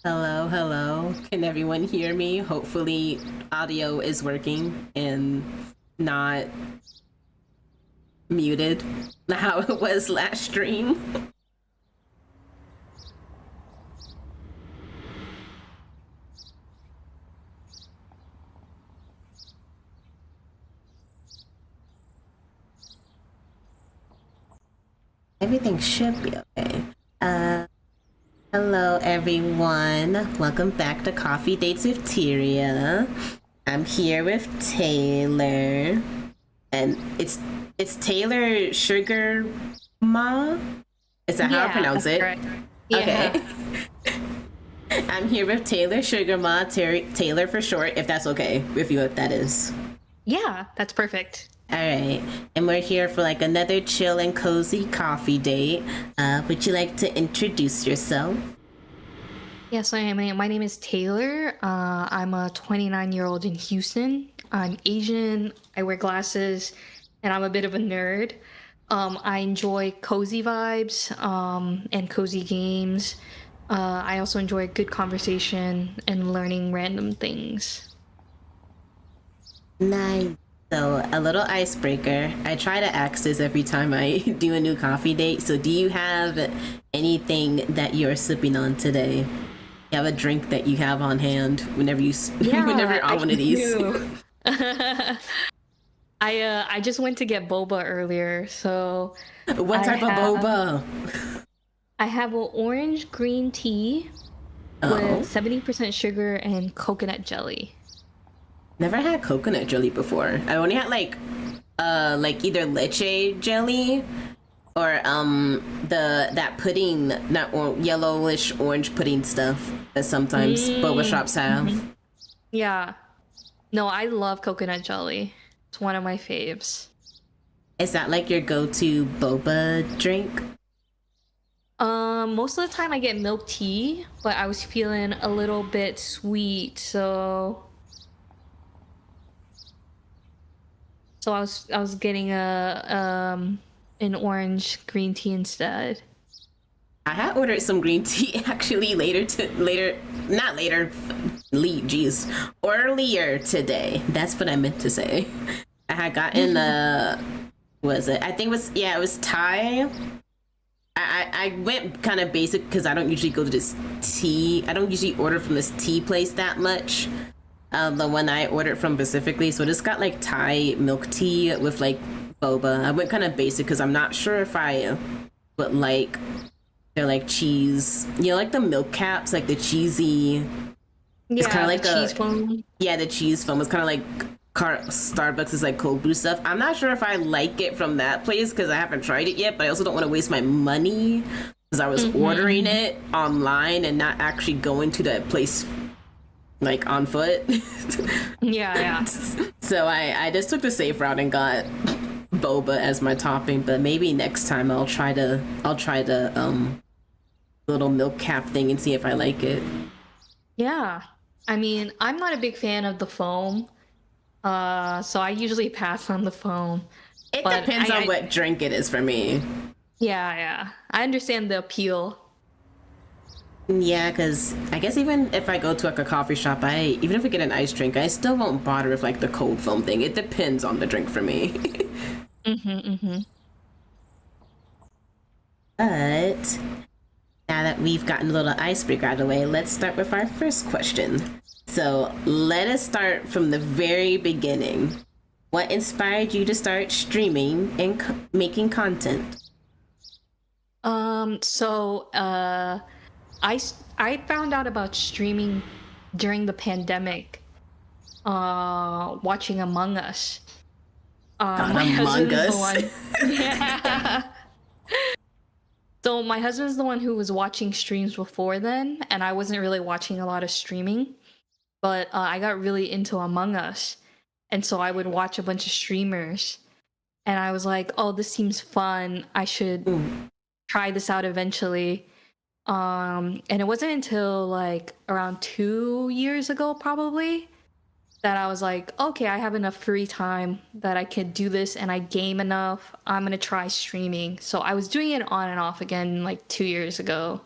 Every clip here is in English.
Hello, hello. Can everyone hear me? Hopefully, audio is working and not muted, how it was last stream. Everything should be okay. Hello, everyone. Welcome back to Coffee Dates with Tyria. I'm here with Taylor, and it's Taylor Sugarma. Is that how I pronounce that's it? correct. Okay. I'm here with Taylor Sugarma, Taylor for short, if that's okay with you, if that is. Yeah, that's perfect. All right, and we're here for like another chill and cozy coffee date. Would you like to introduce yourself? Yes, I am. My name is Taylor. I'm a 29-year-old in Houston. I'm Asian. I wear glasses, and I'm a bit of a nerd. I enjoy cozy vibes and cozy games. I also enjoy good conversation and learning random things. Nice. So, a little icebreaker. I try to ask this every time I do a new coffee date. So, do you have anything that you're sipping on today? You have a drink that you have on hand whenever whenever you're on one of these. I just went to get boba earlier, so What type of boba? I have an orange green tea with 70% sugar and coconut jelly. Never had coconut jelly before. I only had like either leche jelly or that pudding, not yellowish orange pudding stuff that sometimes boba shops have. Yeah. No, I love coconut jelly. It's one of my faves. Is that like your go-to boba drink? Most of the time I get milk tea, but I was feeling a little bit sweet, so I was getting an orange green tea instead. I had ordered some green tea actually earlier today. That's what I meant to say. I had gotten was it? I think it was Thai. I went kind of basic because I don't usually go to this tea. I don't usually order from this tea place that much. The one I ordered from specifically, so this got like Thai milk tea with like boba. I went kind of basic because I'm not sure if I would like they're like cheese, like the milk caps, like the cheesy. Yeah, it's kind of like cheese foam. Yeah, the cheese foam. It's kind of like Starbucks is like cold brew stuff. I'm not sure if I like it from that place because I haven't tried it yet, but I also don't want to waste my money because I was ordering it online and not actually going to that place like on foot. Yeah. So I just took the safe route and got boba as my topping, but maybe next time I'll try the little milk cap thing and see if I like it. Yeah. I mean, I'm not a big fan of the foam. So I usually pass on the foam. It depends on what drink it is for me. Yeah. I understand the appeal. Yeah, because I guess even if I go to like a coffee shop, even if I get an iced drink, I still won't bother with like the cold foam thing. It depends on the drink for me. But now that we've gotten a little icebreaker out of the way, let's start with our first question. So let us start from the very beginning. What inspired you to start streaming and making content? I found out about streaming during the pandemic, watching Among Us. My husband is the one. Yeah. So my husband's the one who was watching streams before then, and I wasn't really watching a lot of streaming. But I got really into Among Us, and so I would watch a bunch of streamers, and I was like, "Oh, this seems fun. I should try this out eventually." And it wasn't until like around 2 years ago, probably, that I was like, okay, I have enough free time that I could do this and I game enough. I'm gonna try streaming. So I was doing it on and off again like 2 years ago.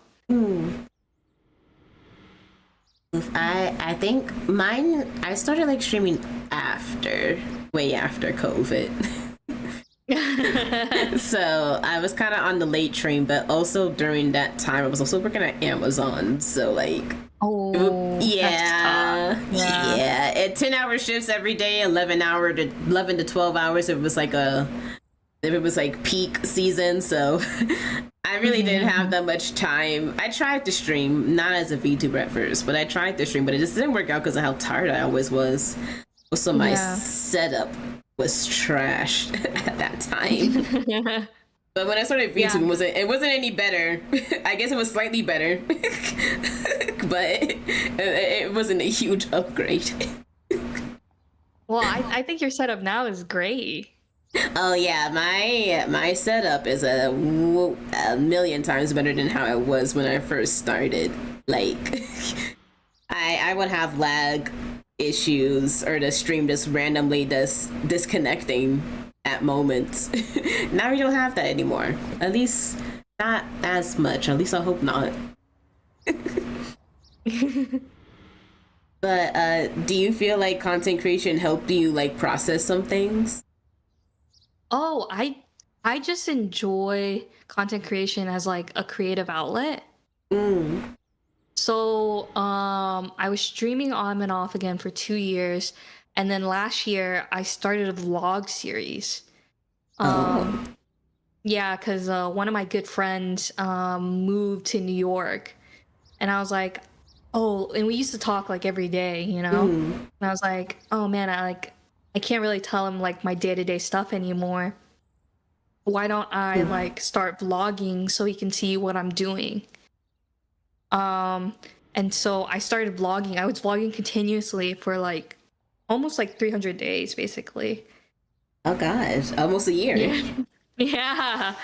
I think mine. I started like streaming way after COVID. So I was kind of on the late train, but also during that time I was also working at Amazon. So like, Oh, yeah, that's tough. Yeah. yeah, at 10-hour shifts every day, 11 to 12 hours. If it was like peak season, so I really didn't have that much time. I tried to stream, not as a VTuber at first, but I tried to stream, but it just didn't work out because of how tired I always was. Also, my setup was trash at that time. But when I started VTubing, it wasn't any better. I guess it was slightly better, but it wasn't a huge upgrade. Well, I think your setup now is great. Oh yeah, my setup is a million times better than how it was when I first started. Like, I would have lag issues, or the stream just randomly disconnecting at moments. Now we don't have that anymore. At least not as much. At least I hope not. But do you feel like content creation helped you like process some things? Oh, I just enjoy content creation as like a creative outlet. So, I was streaming on and off again for 2 years, and then last year I started a vlog series. Yeah, because one of my good friends moved to New York, and I was like, oh, and we used to talk like every day, you know? And I was like, oh man, I can't really tell him like my day-to-day stuff anymore. Why don't I like start vlogging so he can see what I'm doing? And so I started vlogging. I was vlogging continuously for like almost like 300 days, basically. Oh gosh, almost a year. Yeah.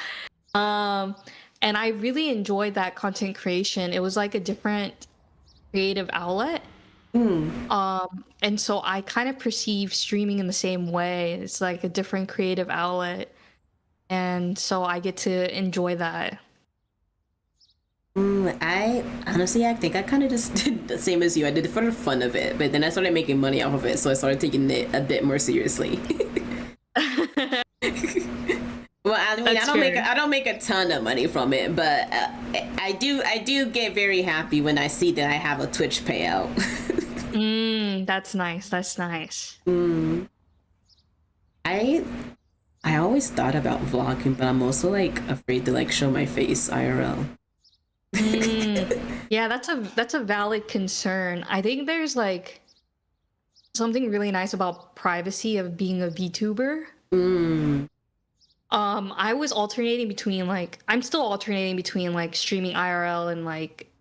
And I really enjoyed that content creation. It was like a different creative outlet. And so I kind of perceive streaming in the same way. It's like a different creative outlet. And so I get to enjoy that. I honestly, I think I kind of just did the same as you. I did it for the fun of it, but then I started making money off of it, so I started taking it a bit more seriously. Well, I mean, I don't make a ton of money from it, but I do get very happy when I see that I have a Twitch payout. That's nice. That's nice. I always thought about vlogging, but I'm also like afraid to like show my face IRL. Yeah, that's a valid concern. I think there's like something really nice about privacy of being a VTuber. I was alternating between like I'm still alternating between like streaming IRL and like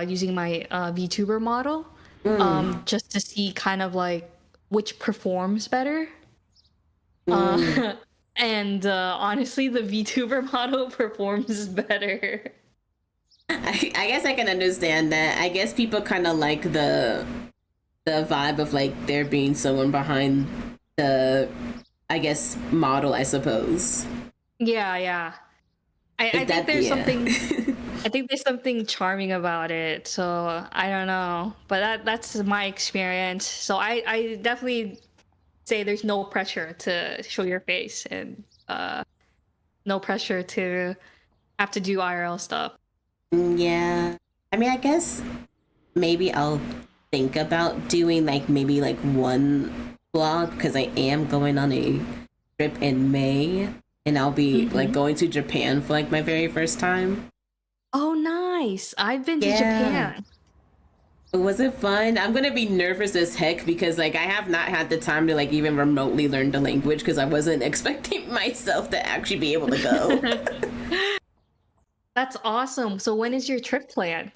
using my VTuber model, just to see kind of like which performs better. And honestly, the VTuber model performs better. I guess I can understand that. I guess people kind of like the vibe of like there being someone behind the, I guess, model, I suppose. Yeah. I think there's something. I think there's something charming about it. So I don't know, but that's my experience. So I definitely say there's no pressure to show your face, and no pressure to have to do IRL stuff. Yeah. I mean, I guess maybe I'll think about doing like maybe like one vlog, because I am going on a trip in May, and I'll be like going to Japan for like my very first time. Oh, nice. I've been to Japan. Was it fun? I'm gonna be nervous as heck because like I have not had the time to like even remotely learn the language, because I wasn't expecting myself to actually be able to go. That's awesome. So when is your trip planned?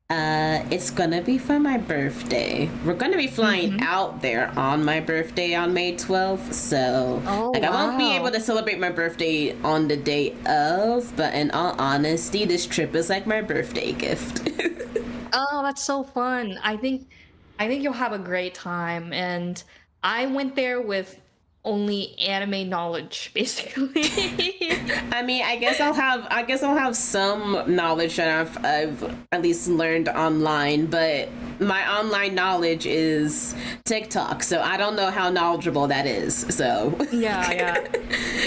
It's gonna be for my birthday. We're gonna be flying out there on my birthday on May 12th. So I won't be able to celebrate my birthday on the day of, but in all honesty, this trip is like my birthday gift. Oh, that's so fun. I think you'll have a great time. And I went there with only anime knowledge, basically. I mean, I guess I'll have some knowledge that I've at least learned online, but my online knowledge is TikTok, so I don't know how knowledgeable that is. So Yeah.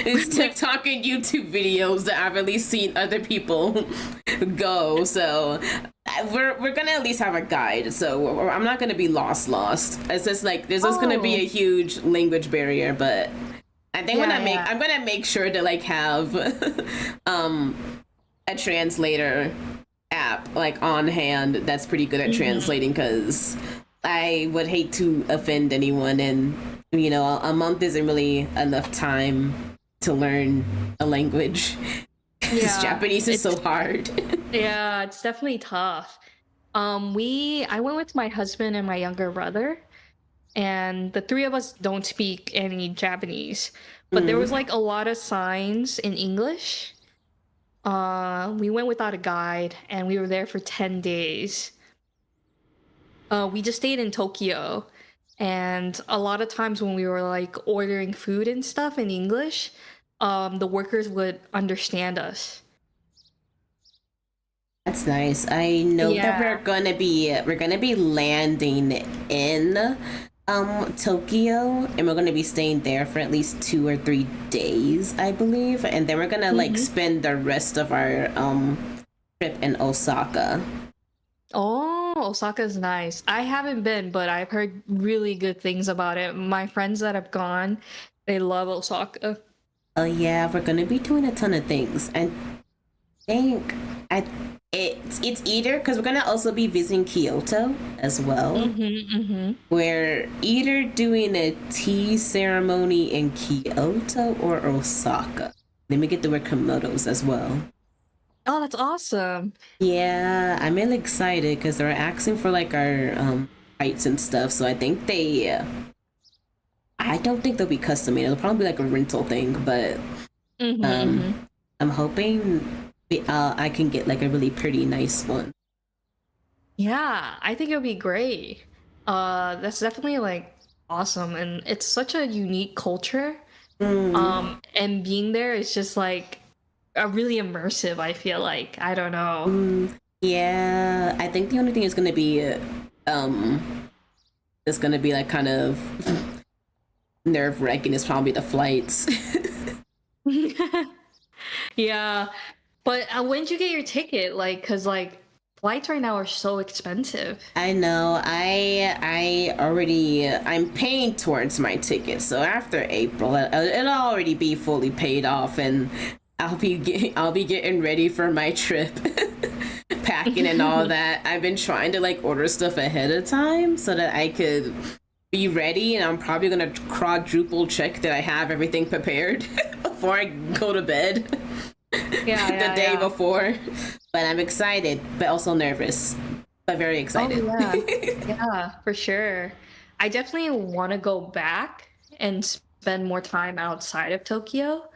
it's TikTok and YouTube videos that I've at least seen other people go. So we're gonna at least have a guide. So I'm not gonna be lost. It's just like there's just gonna be a huge language barrier, but I think I'm gonna make sure to like have a translator app like on hand that's pretty good at translating, because I would hate to offend anyone, and you know, a month isn't really enough time to learn a language. Because Japanese is so hard. Yeah, it's definitely tough. I went with my husband and my younger brother, and the three of us don't speak any Japanese, but there was like a lot of signs in English. We went without a guide, and we were there for 10 days. We just stayed in Tokyo, and a lot of times when we were like ordering food and stuff in English, the workers would understand us. That's nice. I know that we're gonna be landing in Tokyo, and we're gonna be staying there for at least 2 or 3 days, I believe, and then we're gonna like spend the rest of our trip in Osaka. Oh, Osaka's nice. I haven't been, but I've heard really good things about it. My friends that have gone, they love Osaka. Oh yeah, we're gonna be doing a ton of things. I think it's either because we're gonna also be visiting Kyoto as well. We're either doing a tea ceremony in Kyoto or Osaka. Then we get the word Komodos as well. Oh, that's awesome. Yeah, I'm really excited because they're asking for like our heights and stuff. So I think I don't think they'll be custom made. It'll probably be like a rental thing, but I'm hoping I can get like a really pretty nice one. Yeah, I think it'll be great. That's definitely like awesome, and it's such a unique culture. And being there is just like a really immersive, I feel like. I don't know. Yeah, I think the only thing is gonna be it's gonna be like kind of nerve-wracking is probably the flights. Yeah, but when did you get your ticket? Like, cause like flights right now are so expensive. I know. I'm paying towards my ticket, so after April, it'll already be fully paid off, and I'll be getting ready for my trip, packing and all that. I've been trying to like order stuff ahead of time so that I could be ready, and I'm probably gonna quadruple check that I have everything prepared before I go to bed. The day before. But I'm excited, but also nervous, but very excited. Oh yeah, yeah, for sure. I definitely want to go back and spend more time outside of Tokyo.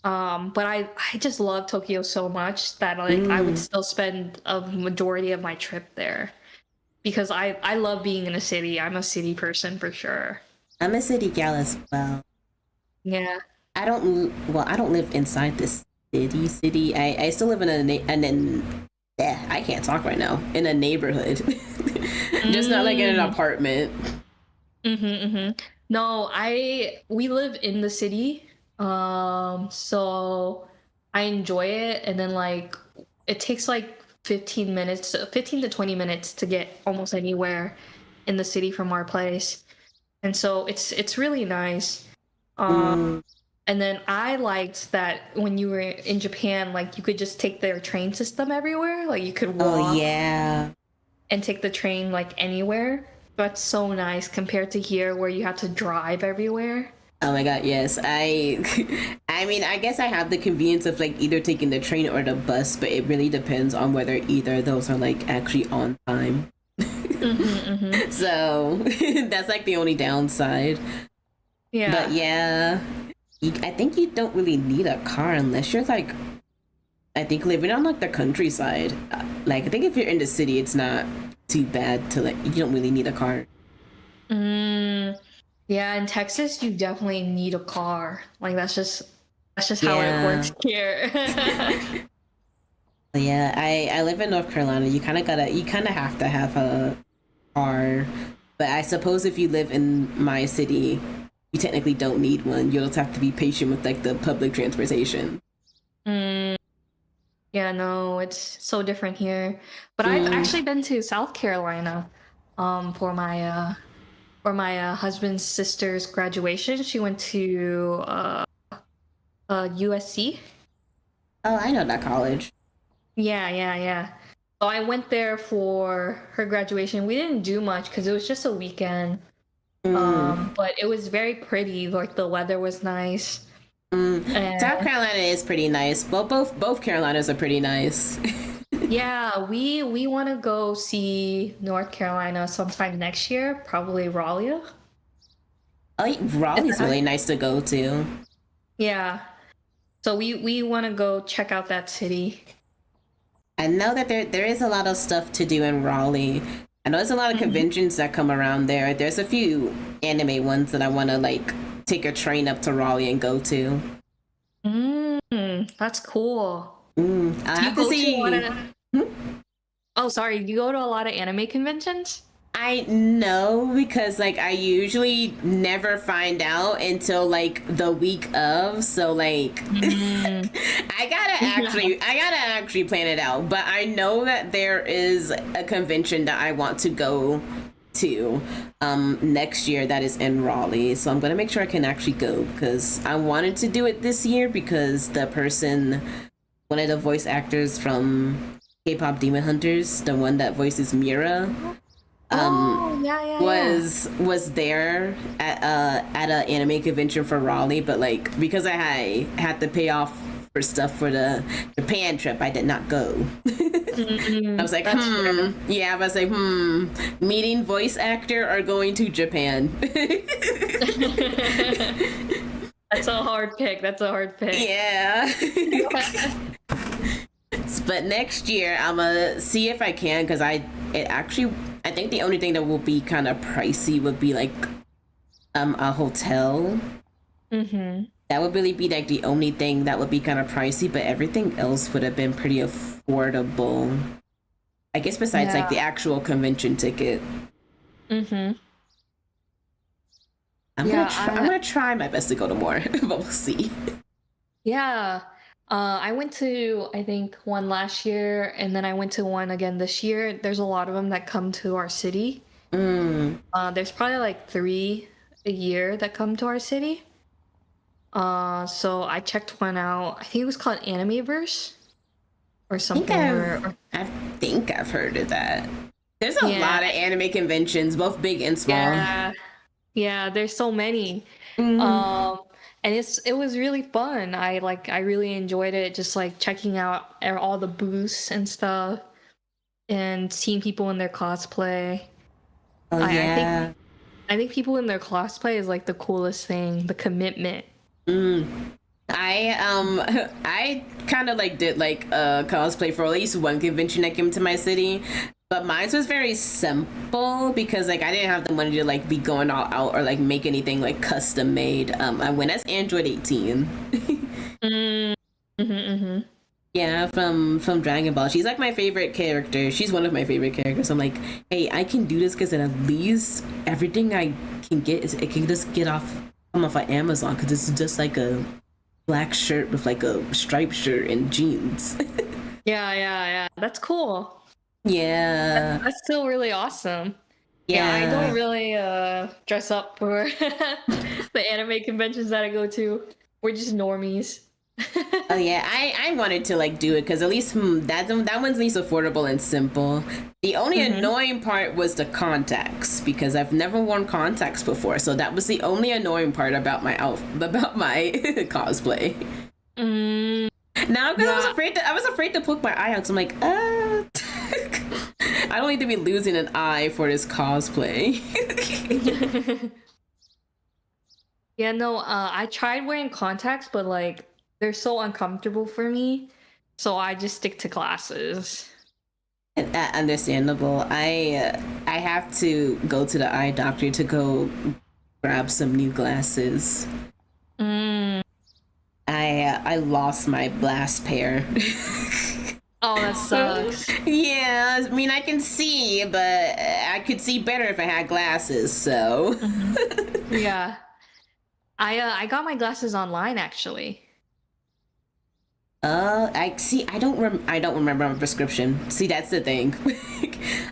But I just love Tokyo so much that like I would still spend a majority of my trip there because I love being in a city. I'm a city person for sure. I'm a city gal as well. Yeah. I don't live inside this city. I still live in I can't talk right now, in a neighborhood. Just not like in an apartment. No, we live in the city. So I enjoy it, and then like it takes like 15 to 20 minutes to get almost anywhere in the city from our place. And so it's really nice. And then I liked that when you were in Japan, like you could just take their train system everywhere. Like you could walk and take the train like anywhere. That's so nice compared to here where you have to drive everywhere. Oh my god, yes. I mean, I guess I have the convenience of like either taking the train or the bus, but it really depends on whether either of those are like actually on time. So that's like the only downside. Yeah. But yeah, I think you don't really need a car unless you're like, I think living on like the countryside. Like I think if you're in the city, it's not too bad to like, you don't really need a car. Yeah, in Texas, you definitely need a car. Like that's just how it Yeah. works here. Yeah, I live in North Carolina. You kind of have to have a car. But I suppose if you live in my city, you technically don't need one. You'll just have to be patient with like the public transportation. Mm, yeah, no, it's so different here. But I've Mm. actually been to South Carolina, for my husband's sister's graduation. She went to USC. Oh, I know that college. Yeah, yeah, yeah. So I went there for her graduation. We didn't do much because it was just a weekend. Mm. But it was very pretty. Like the weather was nice. South And Carolina is pretty nice. Well, both Carolinas are pretty nice. yeah, we want to go see North Carolina sometime next year, probably Raleigh. Oh, Raleigh's really nice to go to. Yeah. So we want to go check out that city. I know that there is a lot of stuff to do in Raleigh. I know there's a lot of conventions that come around there. There's a few anime ones that I want to like take a train up to Raleigh and go to. That's cool. I Do you have to go to a lot see. of... Oh, sorry. You go to a lot of anime conventions? I know because like I usually never find out until like the week of. So like I gotta actually plan it out. But I know that there is a convention that I want to go to next year that is in Raleigh. So I'm gonna make sure I can actually go because I wanted to do it this year because one of the voice actors from K-pop Demon Hunters, the one that voices Mira, Oh, yeah, yeah, was there at a anime convention for Raleigh, but like because I had to pay off for stuff for the Japan trip, I did not go. I was like, That's fair. yeah, I was like, meeting voice actor or going to Japan. That's a hard pick. That's a hard pick. Yeah. But next year I'm gonna see if I can because I think the only thing that will be kind of pricey would be like a hotel. That would really be like the only thing that would be kind of pricey, but everything else would have been pretty affordable. I guess besides like Yeah. the actual convention ticket. Yeah, I'm gonna try my best to go to more, but we'll see. yeah. I went to, I think, one last year, and then I went to one again this year. There's a lot of them that come to our city. There's probably like 3 a year that come to our city. So I checked one out. I think it was called Animeverse or something. I think I've heard of that. There's a Yeah. lot of anime conventions, both big and small. Yeah, yeah. There's so many. And it was really fun. I really enjoyed it. Just like checking out all the booths and stuff, and seeing people in their cosplay. Oh I yeah. I think people in their cosplay is like the coolest thing. The commitment. I kind of like did like cosplay for at least one convention that came to my city, but mine was very simple because like I didn't have the money to like be going all out or like make anything like custom made. I went as Android 18. Yeah, from Dragon Ball. She's like my favorite character. She's one of my favorite characters. I'm like, hey, I can do this because at least everything I can get is it can just come off of Amazon because it's just like a black shirt with like a striped shirt and jeans. Yeah, yeah, yeah. That's cool. Yeah. That's still really awesome. Yeah. I don't really dress up for the anime conventions that I go to. We're just normies. Oh yeah, I wanted to like do it because at least that one's at least affordable and simple. The only annoying part was the contacts because I've never worn contacts before, so that was the only annoying part about my cosplay. Now because I was afraid to poke my eye out. So I'm like, I don't need to be losing an eye for this cosplay. Yeah, no, I tried wearing contacts, but like they're so uncomfortable for me, so I just stick to glasses. Understandable. I have to go to the eye doctor to go grab some new glasses. Mm. I lost my last pair. Oh, that sucks. Yeah, I mean I can see, but I could see better if I had glasses. So Yeah, I got my glasses online actually. I see. I don't remember my prescription. See, that's the thing.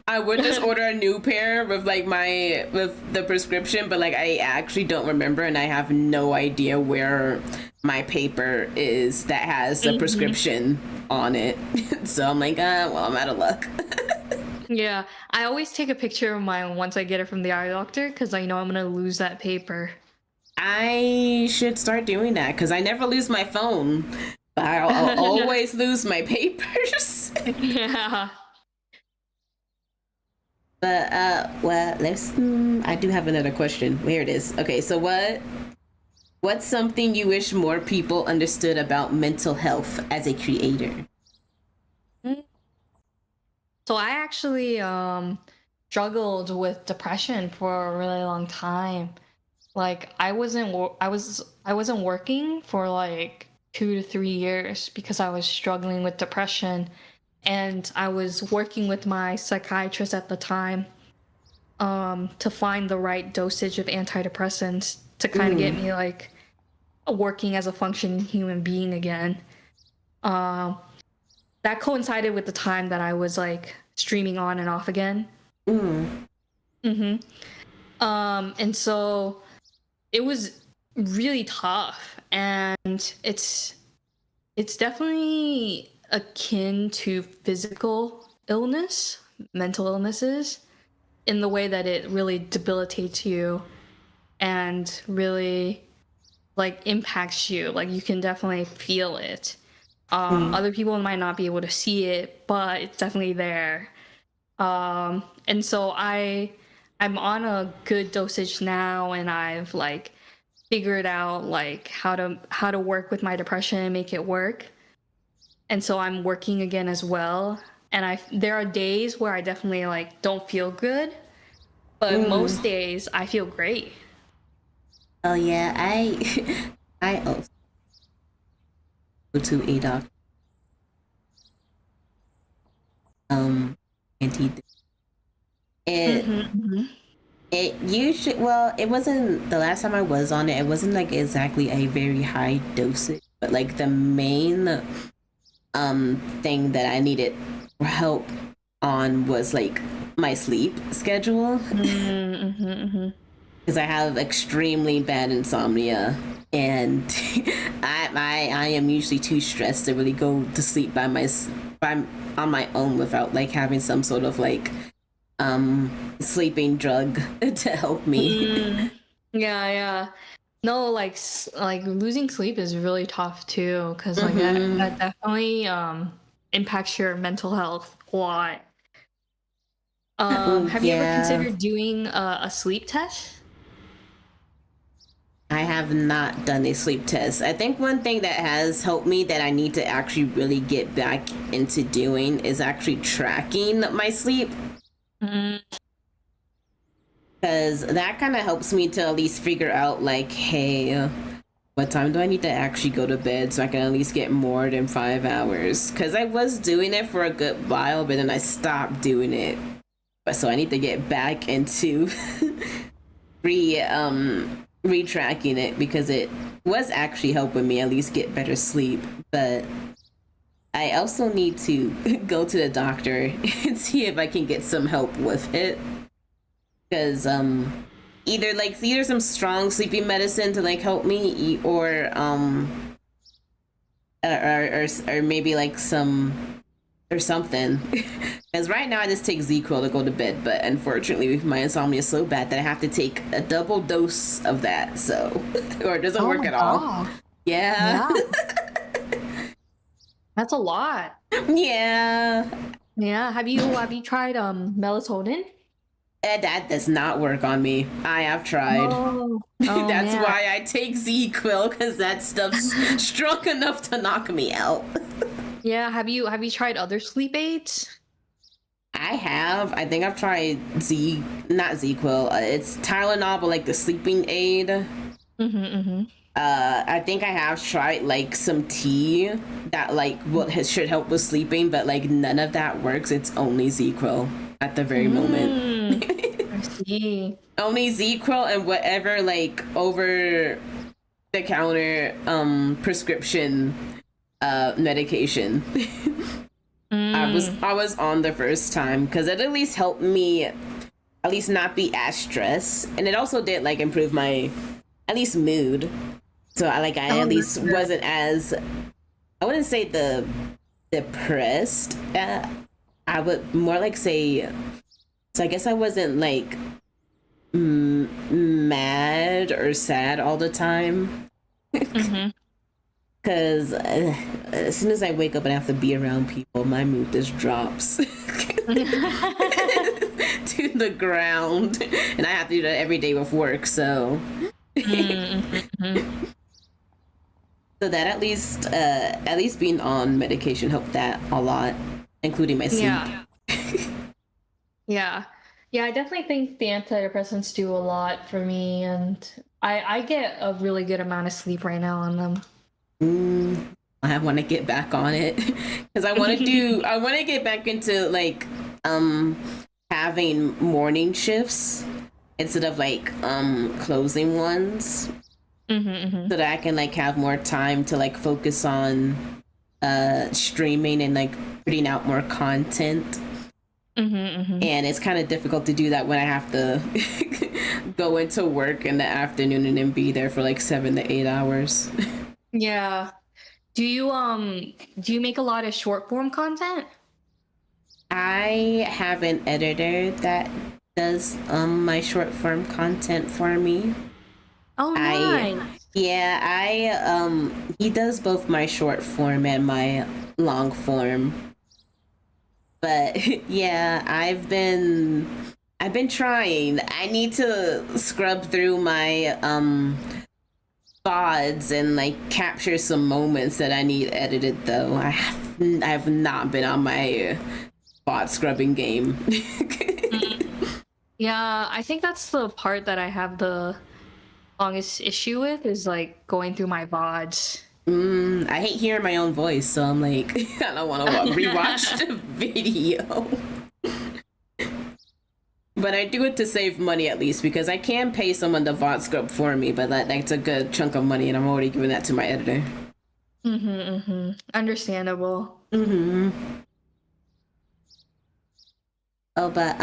I would just order a new pair with with the prescription, but like I actually don't remember, and I have no idea where my paper is that has the prescription on it. So I'm like, well, I'm out of luck. Yeah, I always take a picture of mine once I get it from the eye doctor because I know I'm gonna lose that paper. I should start doing that because I never lose my phone, but I'll always lose my papers. Yeah. But well, let's. I do have another question. Here it is. Okay, so what's something you wish more people understood about mental health as a creator? So I actually struggled with depression for a really long time. Like I wasn't working for like 2 to 3 years because I was struggling with depression, and I was working with my psychiatrist at the time to find the right dosage of antidepressants to kind of get me like working as a functioning human being again. Um, that coincided with the time that I was like streaming on and off again. Mm-hmm. And so it was really tough, and it's definitely akin to physical illness, mental illnesses, in the way that it really debilitates you and really like impacts you. Like you can definitely feel it. Other people might not be able to see it, but it's definitely there. And so I'm on a good dosage now, and I've like figured out like how to work with my depression and make it work. And so I'm working again as well. And there are days where I definitely like don't feel good, but most days I feel great. Oh yeah, I also go to a doctor. And he it it usually, well, it wasn't the last time I was on it. It wasn't like exactly a very high dosage, but like the main thing that I needed help on was like my sleep schedule because I have extremely bad insomnia, and I am usually too stressed to really go to sleep by on my own without like having some sort of like sleeping drug to help me. Yeah, yeah. No, like losing sleep is really tough too, because like that definitely impacts your mental health a lot. Have you ever considered doing a sleep test? I have not done a sleep test. I think one thing that has helped me that I need to actually really get back into doing is actually tracking my sleep. Because that kind of helps me to at least figure out, like, hey, what time do I need to actually go to bed so I can at least get more than 5 hours? Because I was doing it for a good while, but then I stopped doing it. But so I need to get back into retracking it because it was actually helping me at least get better sleep. But I also need to go to the doctor and see if I can get some help with it. Because either some strong sleeping medicine to like help me, or maybe like some or something. Because right now I just take Z-Quil to go to bed, but unfortunately my insomnia is so bad that I have to take a double dose of that, so or it doesn't work at all. Yeah. That's a lot. Yeah. Yeah. Have you tried melatonin? That does not work on me. I have tried. Oh, That's man. why I take Z-Quil, because that stuff's strong enough to knock me out. Yeah. Have you tried other sleep aids? I have. I think I've tried not ZQL. It's Tylenol, but like the sleeping aid. I think I have tried like some tea that like should help with sleeping, but like none of that works. It's only ZQL at the very moment. I see. Only ZQL and whatever like over the counter prescription medication. I was on the first time because it at least helped me at least not be as stressed, and it also did like improve my at least mood. So I at least wasn't as, I wouldn't say the depressed. I would more like say, so I guess I wasn't like mad or sad all the time. Because as soon as I wake up and have to be around people, my mood just drops to the ground, and I have to do that every day with work. So, so that at least being on medication helped that a lot, including my sleep. Yeah. Yeah, I definitely think the antidepressants do a lot for me, and I get a really good amount of sleep right now on them. I want to get back on it because I want to get back into like having morning shifts instead of like closing ones, so that I can like have more time to like focus on streaming and like putting out more content. And it's kind of difficult to do that when I have to go into work in the afternoon and then be there for like 7 to 8 hours. Yeah. Do you make a lot of short form content? I have an editor that does my short form content for me. Oh, nice. He does both my short form and my long form. But yeah, I've been trying. I need to scrub through my VODs and like capture some moments that I need edited though. I have not been on my VOD scrubbing game. Yeah, I think that's the part that I have the longest issue with is like going through my VODs. I hate hearing my own voice, so I'm like, I don't want to rewatch the video. But I do it to save money at least, because I can pay someone to VOD scrub for me, but that's a good chunk of money, and I'm already giving that to my editor. Understandable. Oh, but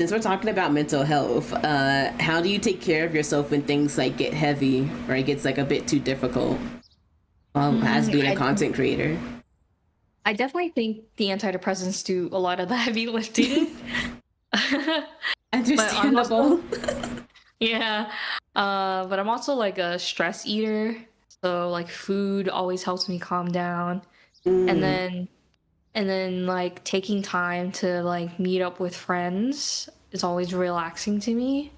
since we're talking about mental health, how do you take care of yourself when things like get heavy or it gets like a bit too difficult? As being a content creator, I definitely think the antidepressants do a lot of the heavy lifting. Understandable. Yeah, but I'm also like a stress eater, so like food always helps me calm down, and then like taking time to like meet up with friends is always relaxing to me.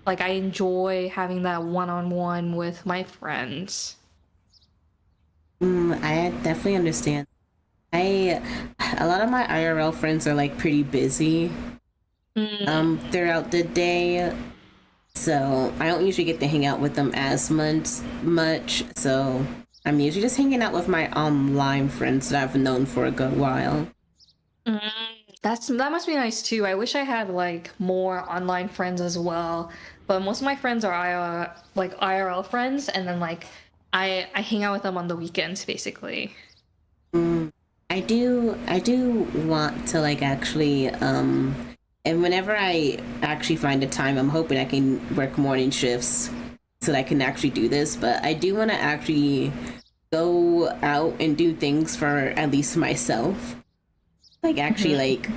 Like I enjoy having that one-on-one with my friends. I definitely understand. A lot of my IRL friends are like pretty busy throughout the day, so I don't usually get to hang out with them as much. So I'm usually just hanging out with my online friends that I've known for a good while. That must be nice too. I wish I had like more online friends as well, but most of my friends are IRL friends, and then like I hang out with them on the weekends basically. I do want to like actually and whenever I actually find a time, I'm hoping I can work morning shifts so that I can actually do this, but I do want to actually go out and do things for at least myself. Like actually like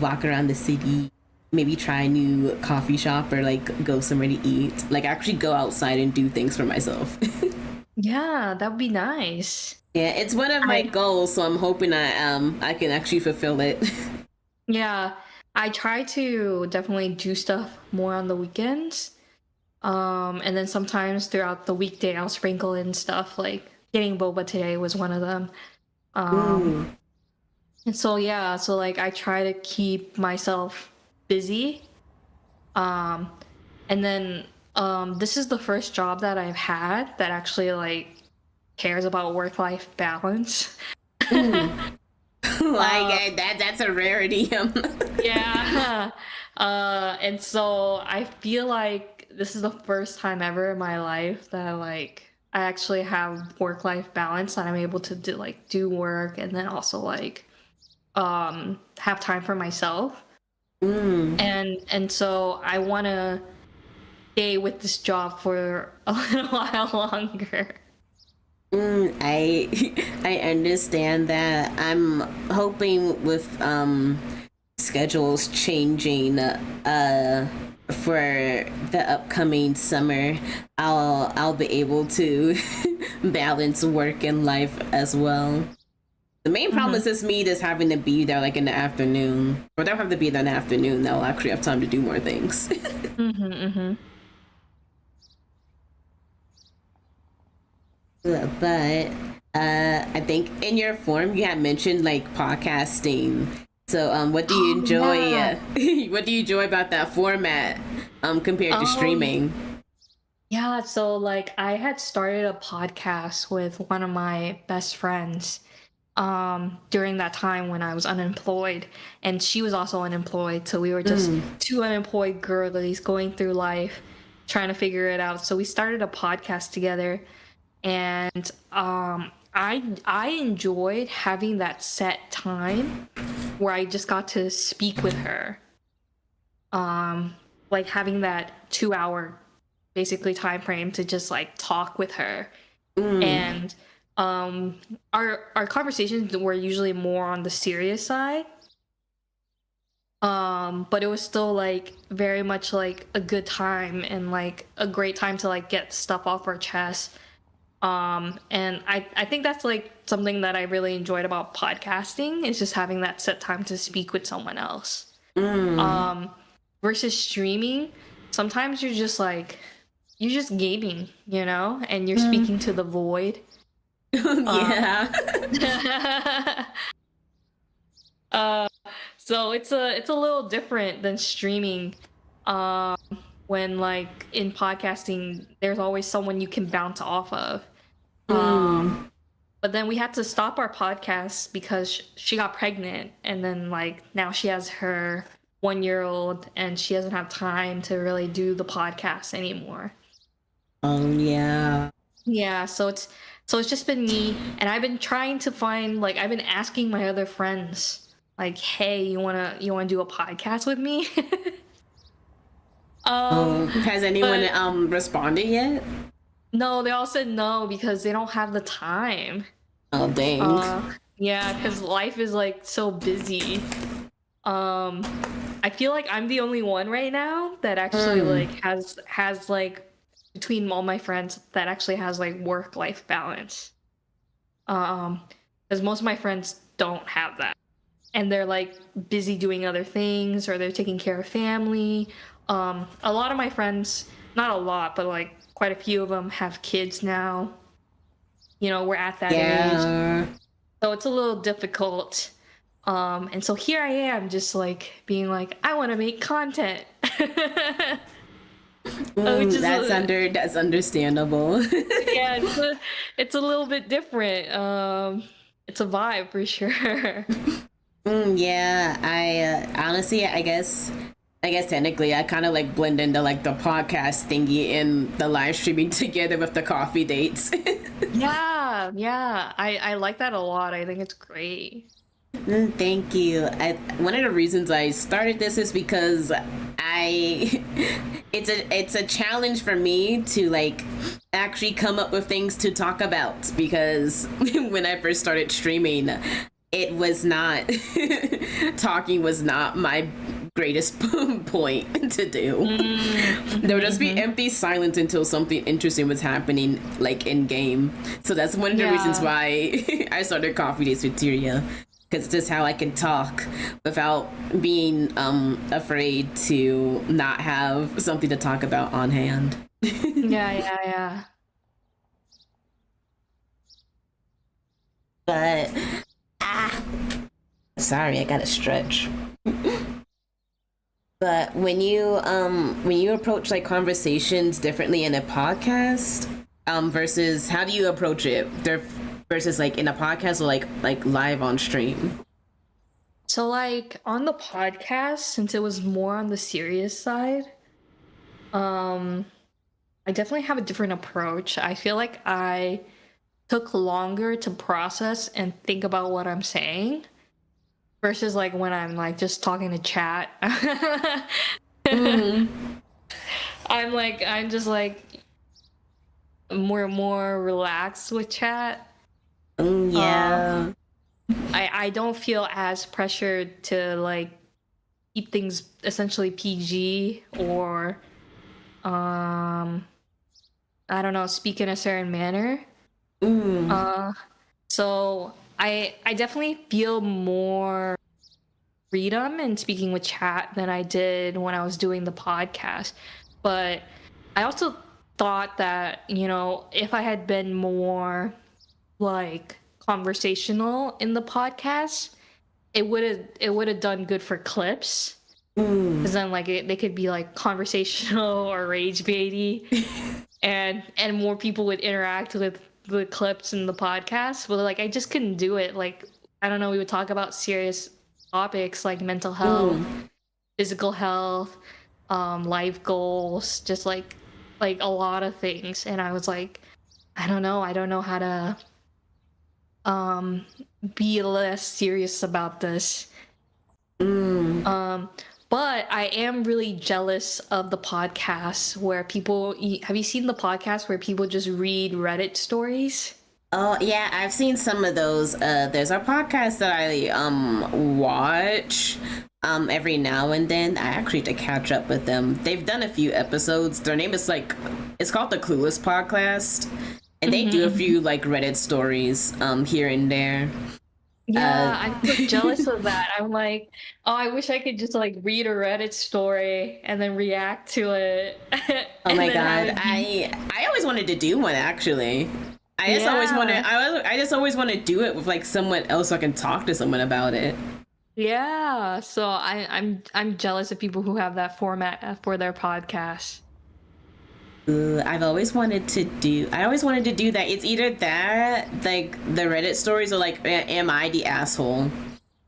walk around the city, maybe try a new coffee shop or like go somewhere to eat. Like actually go outside and do things for myself. Yeah, that would be nice. Yeah, it's one of my goals, so I'm hoping I can actually fulfill it. Yeah, I try to definitely do stuff more on the weekends. And then sometimes throughout the weekday I'll sprinkle in stuff like getting boba today was one of them. And so yeah, so like I try to keep myself busy. Um and then this is the first job that I've had that actually like cares about work-life balance. Mm. uh That's a rarity. yeah. And so I feel like this is the first time ever in my life that like I actually have work-life balance and I'm able to do work and then also like have time for myself. Mm. And so I want to stay with this job for a little while longer. I understand that. I'm hoping with schedules changing for the upcoming summer, I'll be able to balance work and life as well. The main problem is Mm-hmm. just me just having to be there like in the afternoon. Or don't have to be there in the afternoon. I'll actually have time to do more things. Mm-hmm. Mm-hmm. But I think in your form you had mentioned like podcasting. So what do you Oh enjoy? yeah. What do you enjoy about that format compared to Um streaming? yeah, so like I had started a podcast with one of my best friends during that time when I was unemployed and she was also unemployed, so we were just Mm. two unemployed girlies going through life trying to figure it out. So we started a podcast together and I enjoyed having that set time where I just got to speak with her. Like having that 2 hour basically time frame to just like talk with her. Mm. And our conversations were usually more on the serious side. But it was still like very much like a good time and like a great time to like get stuff off our chest. And I think that's like something that I really enjoyed about podcasting is just having that set time to speak with someone else. Mm. Um, versus streaming, sometimes you're just gaming, you know, and you're Mm. speaking to the void. Um, Yeah. uh, so it's a little different than streaming. Um, when like in podcasting, there's always someone you can bounce off of. Um, Mm. but then we had to stop our podcast because she got pregnant, and then like now she has her 1 year old, and she doesn't have time to really do the podcast anymore. Oh yeah. Yeah, so it's just been me, and I've been trying to find like I've been asking my other friends like, "Hey, you wanna do a podcast with me?" um, Has anyone but responded yet? no, they all said no because they don't have the time. Oh dang. Yeah, because life is like so busy. Um, I feel like I'm the only one right now that actually Mm. like has like between all my friends that actually has like work life balance. Um, because most of my friends don't have that, and they're like busy doing other things or they're taking care of family. A lot of my friends, not a lot, but like quite a few of them have kids now. You know, we're at that age, Yeah. so it's a little difficult. And so here I am just like being like, I want to make content. Which is That's understandable. yeah, it's a little bit different. It's a vibe for sure. Yeah, I honestly, I guess technically, I kind of like blend into like the podcast thingy and the live streaming together with the coffee dates. Yeah, yeah. I like that a lot. I think it's great. Thank you. One of the reasons I started this is because I it's a challenge for me to like actually come up with things to talk about because when I first started streaming, it was not talking was not my greatest point to do. There would just be Mm-hmm. empty silence until something interesting was happening like in game. So that's one of the reasons Yeah. why I started Coffee Dates with Tyria, because it's just how I can talk without being afraid to not have something to talk about on hand. Yeah, yeah, yeah. But ah, Sorry, I gotta stretch. But when you approach like conversations differently in a podcast, versus how do you approach it versus like in a podcast or like live on stream? So like on the podcast, since it was more on the serious side, I definitely have a different approach. I feel like I took longer to process and think about what I'm saying versus like when I'm like just talking to chat. I'm just like more relaxed with chat. Yeah. I don't feel as pressured to like keep things essentially PG or I don't know, speak in a certain manner. So I definitely feel more freedom in speaking with chat than I did when I was doing the podcast. But I also thought that, you know, if I had been more like conversational in the podcast, it would have done good for clips. Because then like they could be like conversational or rage baity and more people would interact with the clips in the podcast. But like I just couldn't do it. Like I don't know, we would talk about serious topics like mental health, physical health, life goals, just like a lot of things. And I was like, I don't know how to be less serious about this. But I am really jealous of the podcasts where people have you seen the podcast where people just read Reddit stories? Oh yeah, I've seen some of those. There's a podcast that I watch every now and then. I actually have to catch up with them. They've done a few episodes. Their name is like, it's called the Clueless Podcast, and they do a few like Reddit stories here and there. Yeah, I'm so jealous of that. I'm like, oh, I wish I could just like read a Reddit story and then react to it. Oh my god, I always wanted to do one actually. I just always want to do it with like someone else so I can talk to someone about it. Yeah, so I'm jealous of people who have that format for their podcast. I've always wanted to do. I always wanted to do that. It's either that, like the Reddit stories, or like, am I the asshole?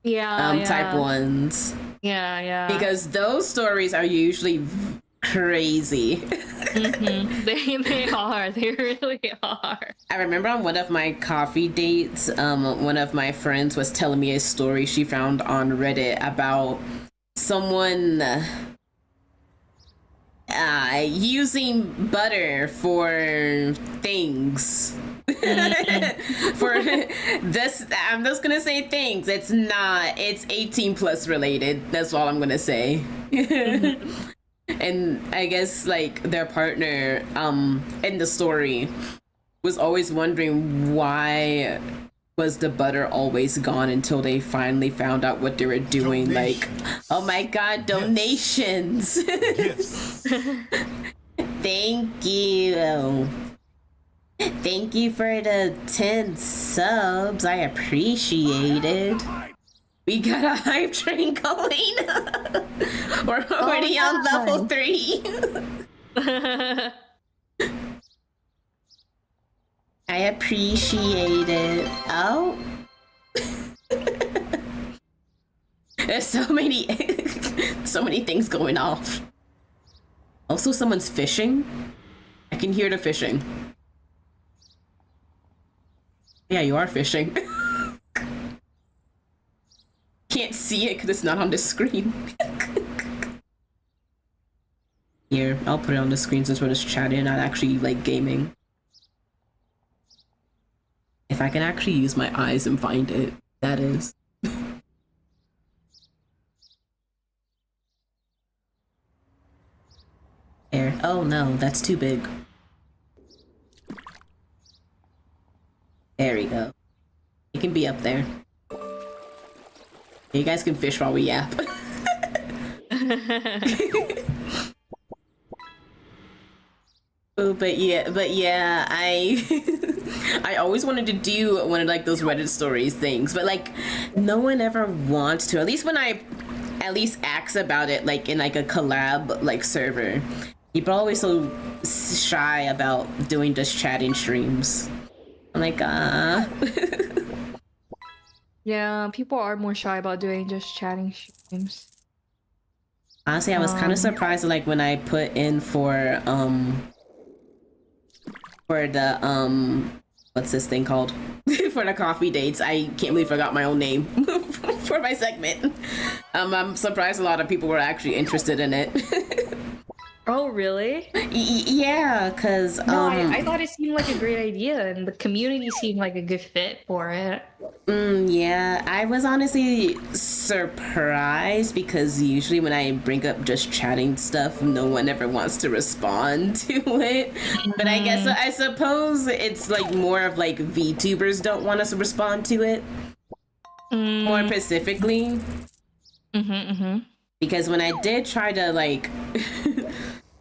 Yeah, type ones. Yeah. Because those stories are usually crazy. They are. They really are. I remember on one of my coffee dates, one of my friends was telling me a story she found on Reddit about someone using butter for things. For this, I'm just gonna say things. It's not. It's 18 plus related. That's all I'm gonna say. And I guess like their partner, in the story, was always wondering why was the butter always gone until they finally found out what they were doing. Like, oh my god, donations. Yes. Thank you. Thank you for the 10 subs. I appreciate it. We got a hype train going. We're already on level 3. I appreciate it. Oh. There's so many things going off. Also, someone's fishing. I can hear the fishing. Yeah, you are fishing. Can't see it because it's not on the screen. Here, I'll put it on the screen since we're just chatting, not actually like gaming. If I can actually use my eyes and find it, that is. There. Oh no, that's too big. There we go. It can be up there. You guys can fish while we yap. Oh, but yeah, I always wanted to do one of like those Reddit stories things, but like no one ever wants to. At least when I at least ask about it, like in like a collab like server, people are always so shy about doing just chatting streams. I'm like, Yeah, people are more shy about doing just chatting streams. Honestly, I was kind of surprised, like when I put in for the what's this thing called for the coffee dates. I can't believe I forgot my own name for my segment. I'm surprised a lot of people were actually interested in it. Oh, really? Yeah, because No, I thought it seemed like a great idea, and the community seemed like a good fit for it. Yeah, I was honestly surprised because usually when I bring up just chatting stuff, no one ever wants to respond to it. But I suppose it's like more of like VTubers don't want us to respond to it more specifically. Because when I did try to like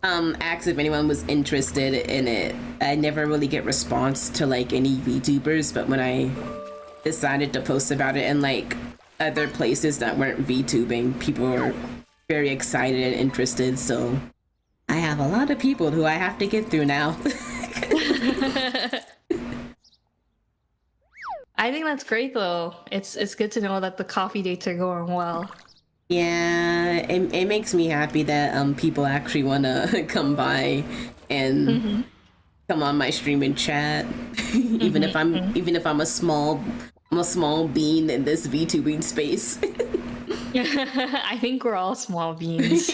ask if anyone was interested in it, I never really get response to like any VTubers. But when I decided to post about it in like other places that weren't VTubing, people were very excited and interested. So I have a lot of people who I have to get through now. I think that's great though. It's good to know that the coffee dates are going well. Yeah, it makes me happy that people actually want to come by and come on my stream and chat. even if I'm a small bean in this VTubing space. I think we're all small beans.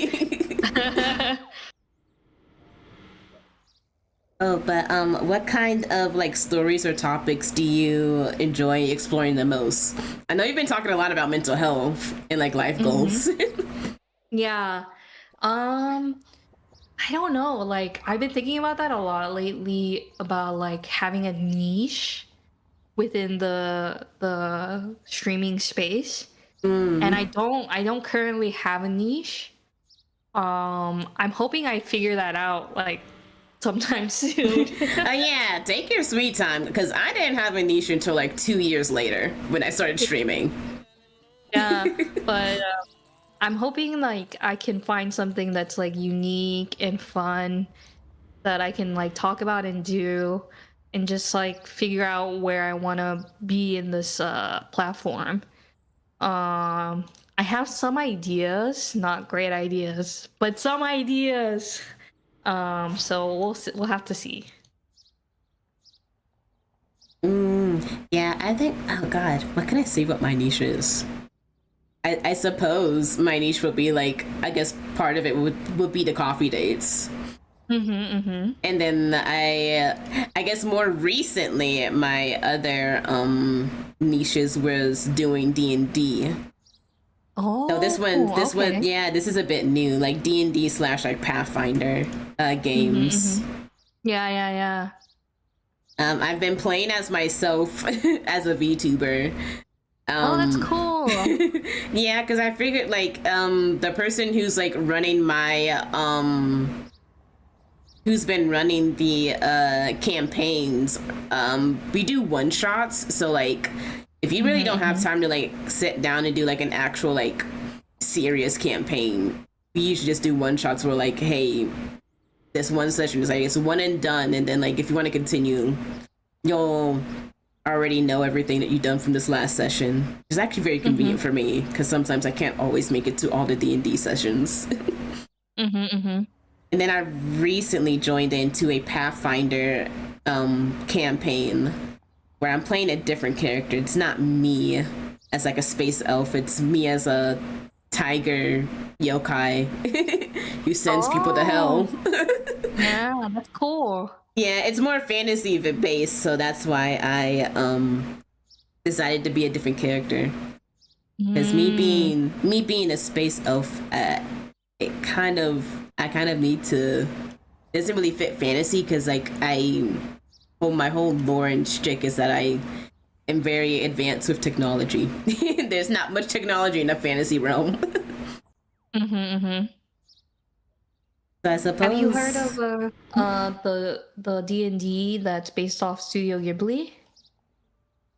Oh, but what kind of like stories or topics do you enjoy exploring the most? I know you've been talking a lot about mental health and like life goals. Yeah. I don't know. Like I've been thinking about that a lot lately about like having a niche within the streaming space. And I don't currently have a niche. I'm hoping I figure that out like sometime soon. Yeah, take your sweet time because I didn't have a niche until like 2 years later when I started streaming. Yeah, but I'm hoping like I can find something that's like unique and fun that I can like talk about and do and just like figure out where I want to be in this platform. I have some ideas, not great ideas, but some ideas. So we'll have to see. Yeah, I think. Oh God, what can I say what my niche is? I suppose my niche would be like, I guess part of it would be the coffee dates. And then I guess more recently my other niches was doing D&D. Oh, so this one, yeah, this is a bit new, like D&D / like Pathfinder games. Yeah. I've been playing as myself as a VTuber. Oh, that's cool. Yeah, because I figured like the person who's like running my who's been running the campaigns, we do one shots. So like if you really don't have time to like sit down and do like an actual like serious campaign, we usually just do one shots where like, hey, this one session is like it's one and done, and then like if you want to continue, you'll already know everything that you've done from this last session. It's actually very convenient for me because sometimes I can't always make it to all the D&D sessions. And then I recently joined into a Pathfinder campaign where I'm playing a different character. It's not me as like a space elf. It's me as a tiger yokai who sends people to hell. Yeah, that's cool. Yeah, it's more fantasy based, so that's why I decided to be a different character. Because me being a space elf, I kind of need to. It doesn't really fit fantasy because like my whole lore and shtick is that I am very advanced with technology. There's not much technology in the fantasy realm. So I Have you heard suppose of the D&D that's based off Studio Ghibli?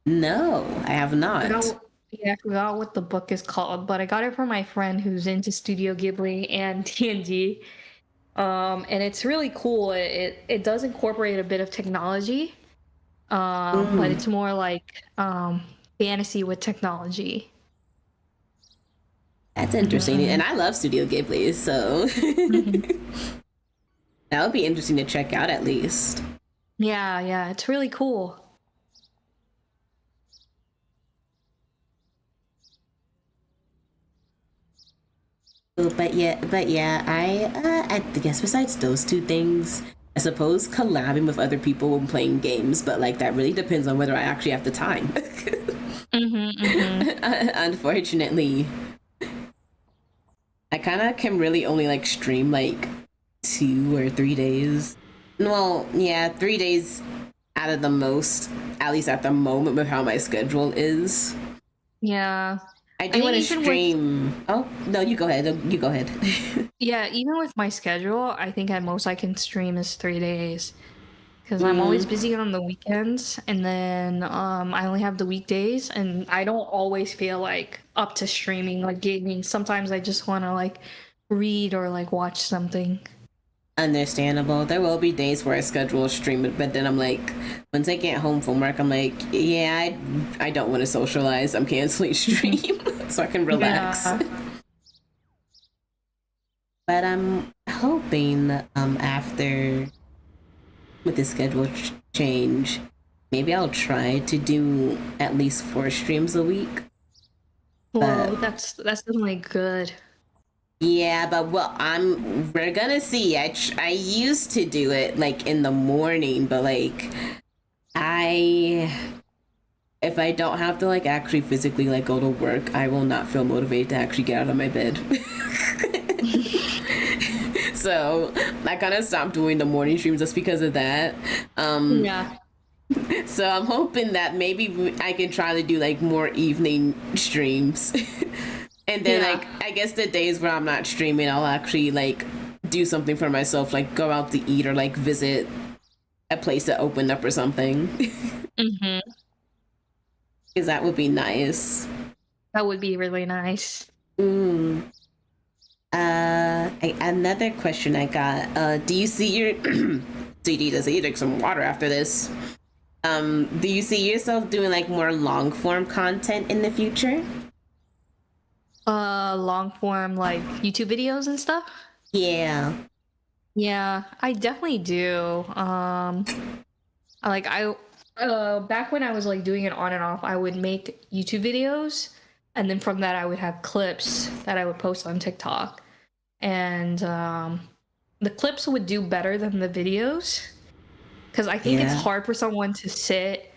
no, I have not. Yeah, I forgot what the book is called, but I got it from my friend who's into Studio Ghibli and D&D. And it's really cool. It does incorporate a bit of technology, but Mm, it's more like fantasy with technology. that's Hmm, interesting, hmm. and I love Studio Ghibli, so Hmm. that would be interesting to check out at least. Yeah, yeah, it's really cool. But yeah, I guess besides those two things, I suppose collabing with other people when playing games, but like that really depends on whether I actually have the time. Hmm, hmm. Unfortunately, I kind of can really only like stream like 2 or 3 days. Well, yeah, 3 days out of the most, at least at the moment with how my schedule is. Yeah. I I do mean, want to even with stream. Oh, no, you go ahead. You go ahead. yeah, even with my schedule, I think at most I can stream is 3 days because I'm always Mm, busy on the weekends, and then I only have the weekdays, and I don't always feel like up to streaming like gaming. Sometimes I just want to like read or like watch something. understandable. There will be days where I schedule a stream, but then I'm like, once I get home from work, I'm like, yeah, I don't want to socialize. I'm canceling Mhm. stream so I can relax. Yeah. But I'm hoping after with the schedule change, maybe I'll try to do at least 4 streams a week. But Whoa, that's definitely good. yeah, but well, we're gonna see. I used to do it like in the morning, but like I if I don't have to like actually physically like go to work, I will not feel motivated to actually get out of my bed. So I kind of stopped doing the morning streams just because of that. Yeah. So I'm hoping that maybe I can try to do like more evening streams. And then Yeah. like I guess the days where I'm not streaming, I'll actually like do something for myself, like go out to eat or like visit a place that opened up or something. Hmm. Because that would be nice. That would be really nice. Mm. Another question I got. Do you see your CD does you drink some water after this? Do you see yourself doing like more long form content in the future? Long form like YouTube videos and stuff. Yeah. Yeah, I definitely do. Like I back when I was like doing it on and off, I would make YouTube videos, and then from that I would have clips that I would post on TikTok. And the clips would do better than the videos because I think it's Yeah. hard for someone to sit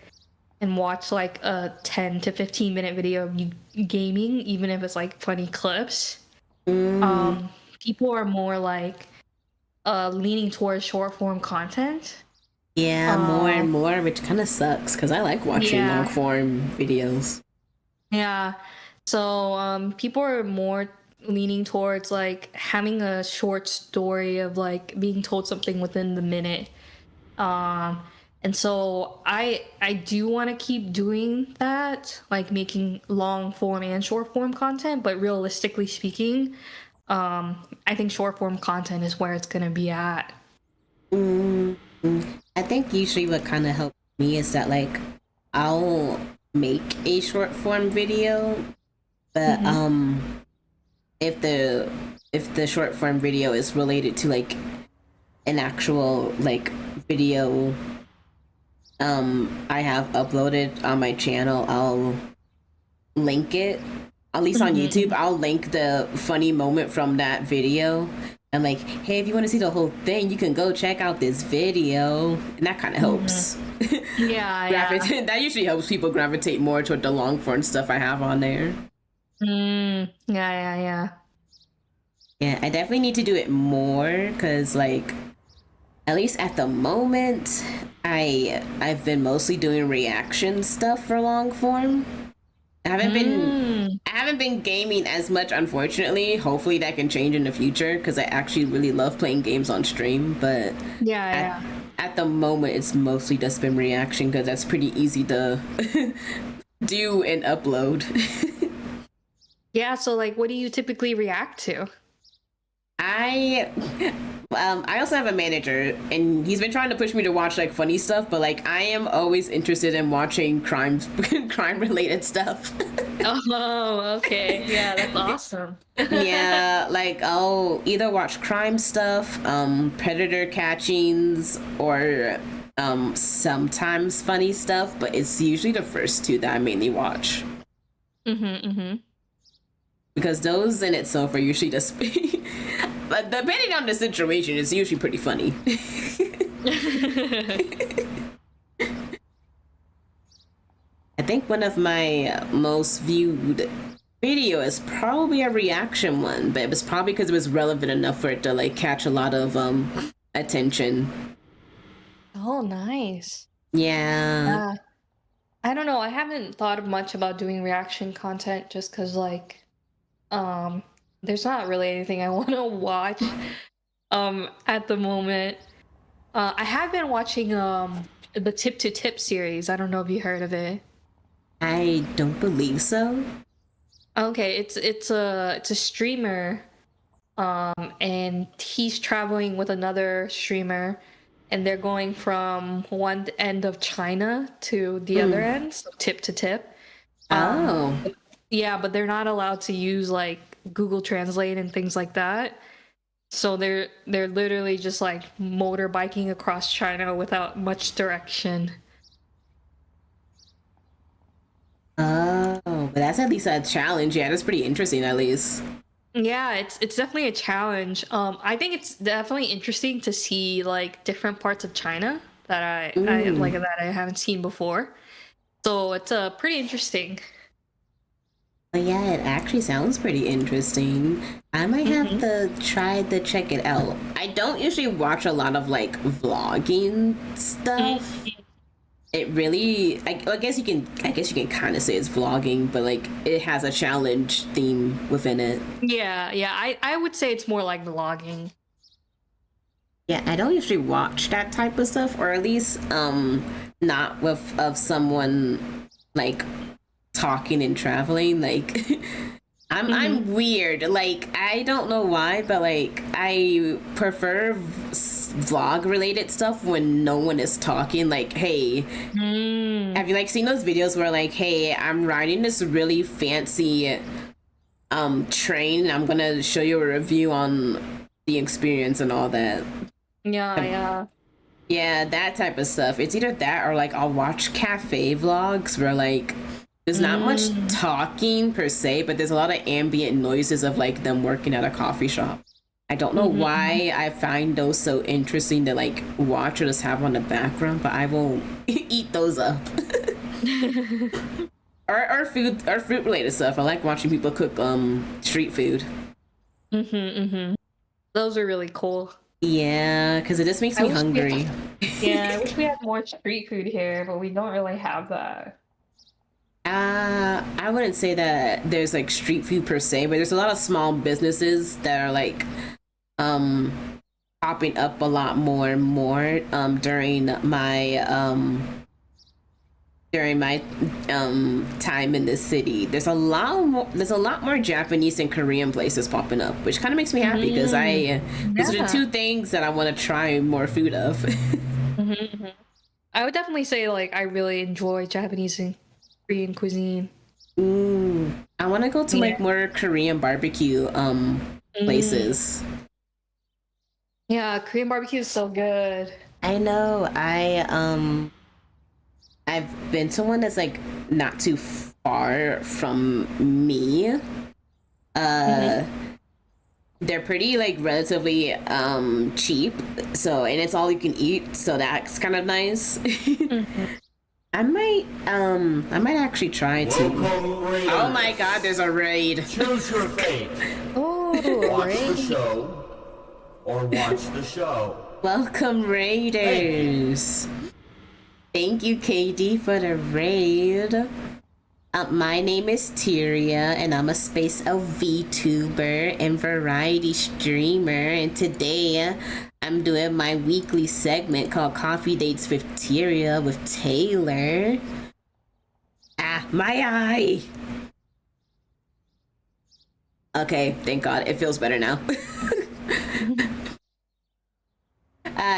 and watch like a 10 to 15 minute video of you gaming, even if it's like funny clips. Mm, Um, People are more like leaning towards short form content. yeah, more Um, and more, which kind of sucks because I like watching long yeah, form videos. yeah. So people are more leaning towards like having a short story of like being told something within the minute. Um, and so I do want to keep doing that, like making long form and short form content, but realistically speaking, I think short form content is where it's gonna be at. Mm, I think usually what kind of helps me is that like I'll make a short form video, but Hmm. if the if the short form video is related to like an actual like video I have uploaded on my channel, I'll link it. At least on YouTube, Hmm. I'll link the funny moment from that video. I'm like, hey, if you want to see the whole thing, you can go check out this video, and that kind of Hmm. helps. Yeah, yeah. Gravitate. That usually helps people gravitate more toward the long form stuff I have on there. Yeah, yeah, yeah. Yeah, I definitely need to do it more because, like, at least at the moment, I've been mostly doing reaction stuff for long form. I haven't been gaming as much, unfortunately. Hopefully that can change in the future because I actually really love playing games on stream. But Yeah. at the moment, it's mostly just been reaction because that's pretty easy to do and upload. Yeah, so like what do you typically react to? I also have a manager, and he's been trying to push me to watch like funny stuff, but like I am always interested in watching crime related stuff. Oh, okay. Yeah, that's awesome. Yeah, like I'll either watch crime stuff, predator catchings, or sometimes funny stuff, but it's usually the first two that I mainly watch. Because those in itself are usually just but depending on the situation, it's usually pretty funny. I think one of my most viewed video is probably a reaction one, but it was probably because it was relevant enough for it to like catch a lot of attention. Oh, nice. Yeah. I don't know. I haven't thought much about doing reaction content just because like there's not really anything I want to watch at the moment. I have been watching the Tip to Tip series. I don't know if you heard of it. I don't believe so. Okay, it's a streamer, and he's traveling with another streamer, and they're going from one end of China to the other end, so tip to tip. Oh. Yeah, but they're not allowed to use like Google Translate and things like that. So they're literally just like motorbiking across China without much direction. Oh, but that's at least a challenge. Yeah, that's pretty interesting at least. Yeah, it's definitely a challenge. I think it's definitely interesting to see like different parts of China that I like that I haven't seen before. So it's pretty interesting. But yeah, it actually sounds pretty interesting. I might have to try to check it out. I don't usually watch a lot of like vlogging stuff. It really, I guess you can kind of say it's vlogging, but like it has a challenge theme within it. Yeah, I would say it's more like vlogging. Yeah, I don't usually watch that type of stuff, or at least not with of someone like talking and traveling. Like I'm weird. Like I don't know why, but like I prefer vlog related stuff when no one is talking. Like, hey, have you like seen those videos where like, hey, I'm riding this really fancy train, and I'm gonna show you a review on the experience and all that. Yeah, that type of stuff. It's either that or like I'll watch cafe vlogs where like there's not much talking per se, but there's a lot of ambient noises of like them working at a coffee shop. I don't know why I find those so interesting to like watch or just have on the background, but I will eat those up. or fruit related stuff. I like watching people cook street food. Those are really cool. Yeah, because it just makes me hungry. I wish we had more street food here, but we don't really have that. I wouldn't say that there's like street food per se, but there's a lot of small businesses that are like popping up a lot more and more during my time in the city. There's a lot more Japanese and Korean places popping up, which kind of makes me happy because these are the two things that I want to try more food of. I would definitely say like I really enjoy Japanese and Korean cuisine. I want to go to like more Korean barbecue places. Yeah, Korean barbecue is so good. I know. I've been to one that's like not too far from me. They're pretty like relatively cheap, so, and it's all you can eat, so that's kind of nice. I might actually try to. Oh my god, there's a raid. Choose your fate. Oh, watch the show or watch the show. Welcome, raiders. Thank you, KD, for the raid. My name is Tyria, and I'm a space of VTuber and variety streamer. And today, I'm doing my weekly segment called Coffee Dates with Tyria with Taylor. Ah, my eye! Okay, thank God. It feels better now.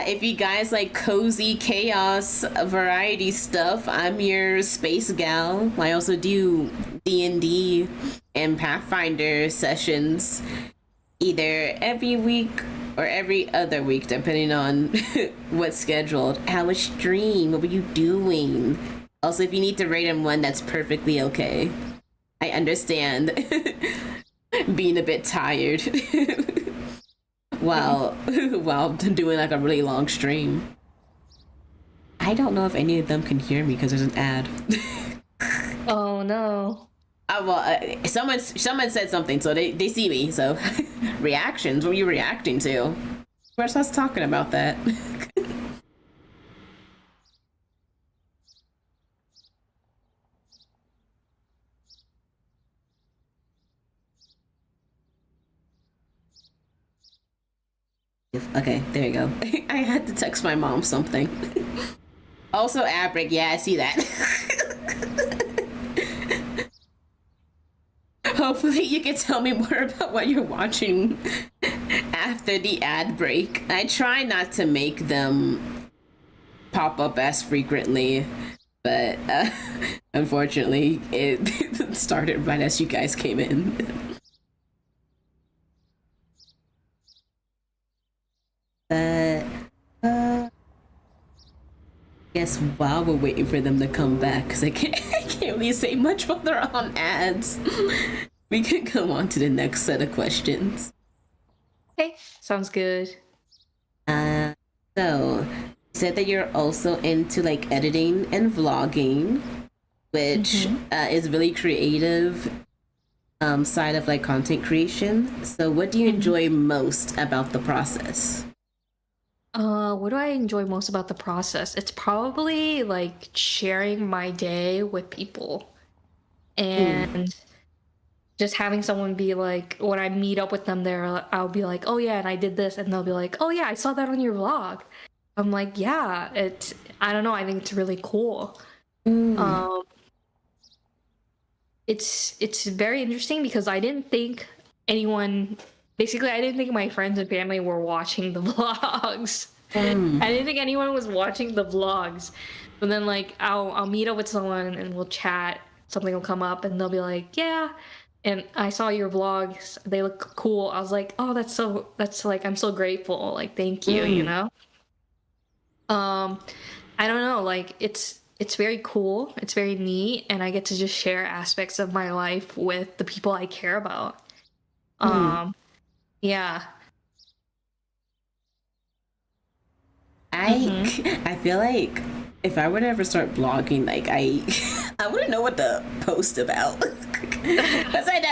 If you guys like cozy chaos variety stuff, I'm your space gal. I also do D&D and Pathfinder sessions either every week or every other week, depending on what's scheduled. How was stream? What were you doing? Also, if you need to rate in one, that's perfectly okay. I understand being a bit tired. while doing like a really long stream. I don't know if any of them can hear me because there's an ad. Oh no. Someone said something, so they see me. So reactions. What were you reacting to? We're just talking about that. Okay, there you go. I had to text my mom something. Also, ad break. Yeah, I see that. Hopefully, you can tell me more about what you're watching after the ad break. I try not to make them pop up as frequently, but unfortunately, it started right as you guys came in. Guess while we're waiting for them to come back, because I can't really say much while they're on ads. We can go on to the next set of questions. Okay, sounds good. So you said that you're also into like editing and vlogging, which is really creative side of like content creation. So what do you enjoy most about the process? What do I enjoy most about the process? It's probably like sharing my day with people and just having someone be like, when I meet up with them there, I'll be like, oh yeah, and I did this, and they'll be like, oh yeah, I saw that on your vlog. I'm like, yeah, I don't know, I think it's really cool. It's very interesting because I didn't think I didn't think my friends and family were watching the vlogs. I didn't think anyone was watching the vlogs. But then like I'll meet up with someone and we'll chat, something will come up and they'll be like, yeah, and I saw your vlogs, they look cool. I was like, oh, that's like, I'm so grateful, like thank you, you know. I don't know, like it's very cool, it's very neat, and I get to just share aspects of my life with the people I care about. Yeah. I feel like if I were to ever start blogging, like I wouldn't know what to post about. Because at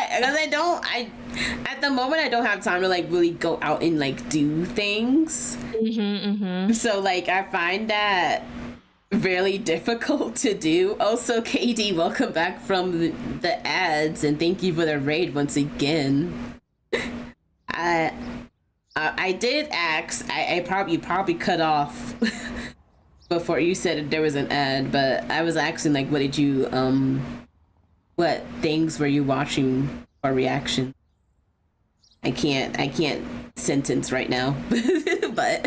the moment I don't have time to like really go out and like do things. So like I find that really difficult to do. Also, KD, welcome back from the ads and thank you for the raid once again. I did ask. I probably cut off before you said there was an ad, but I was asking like, what things were you watching for reaction? I can't sentence right now, but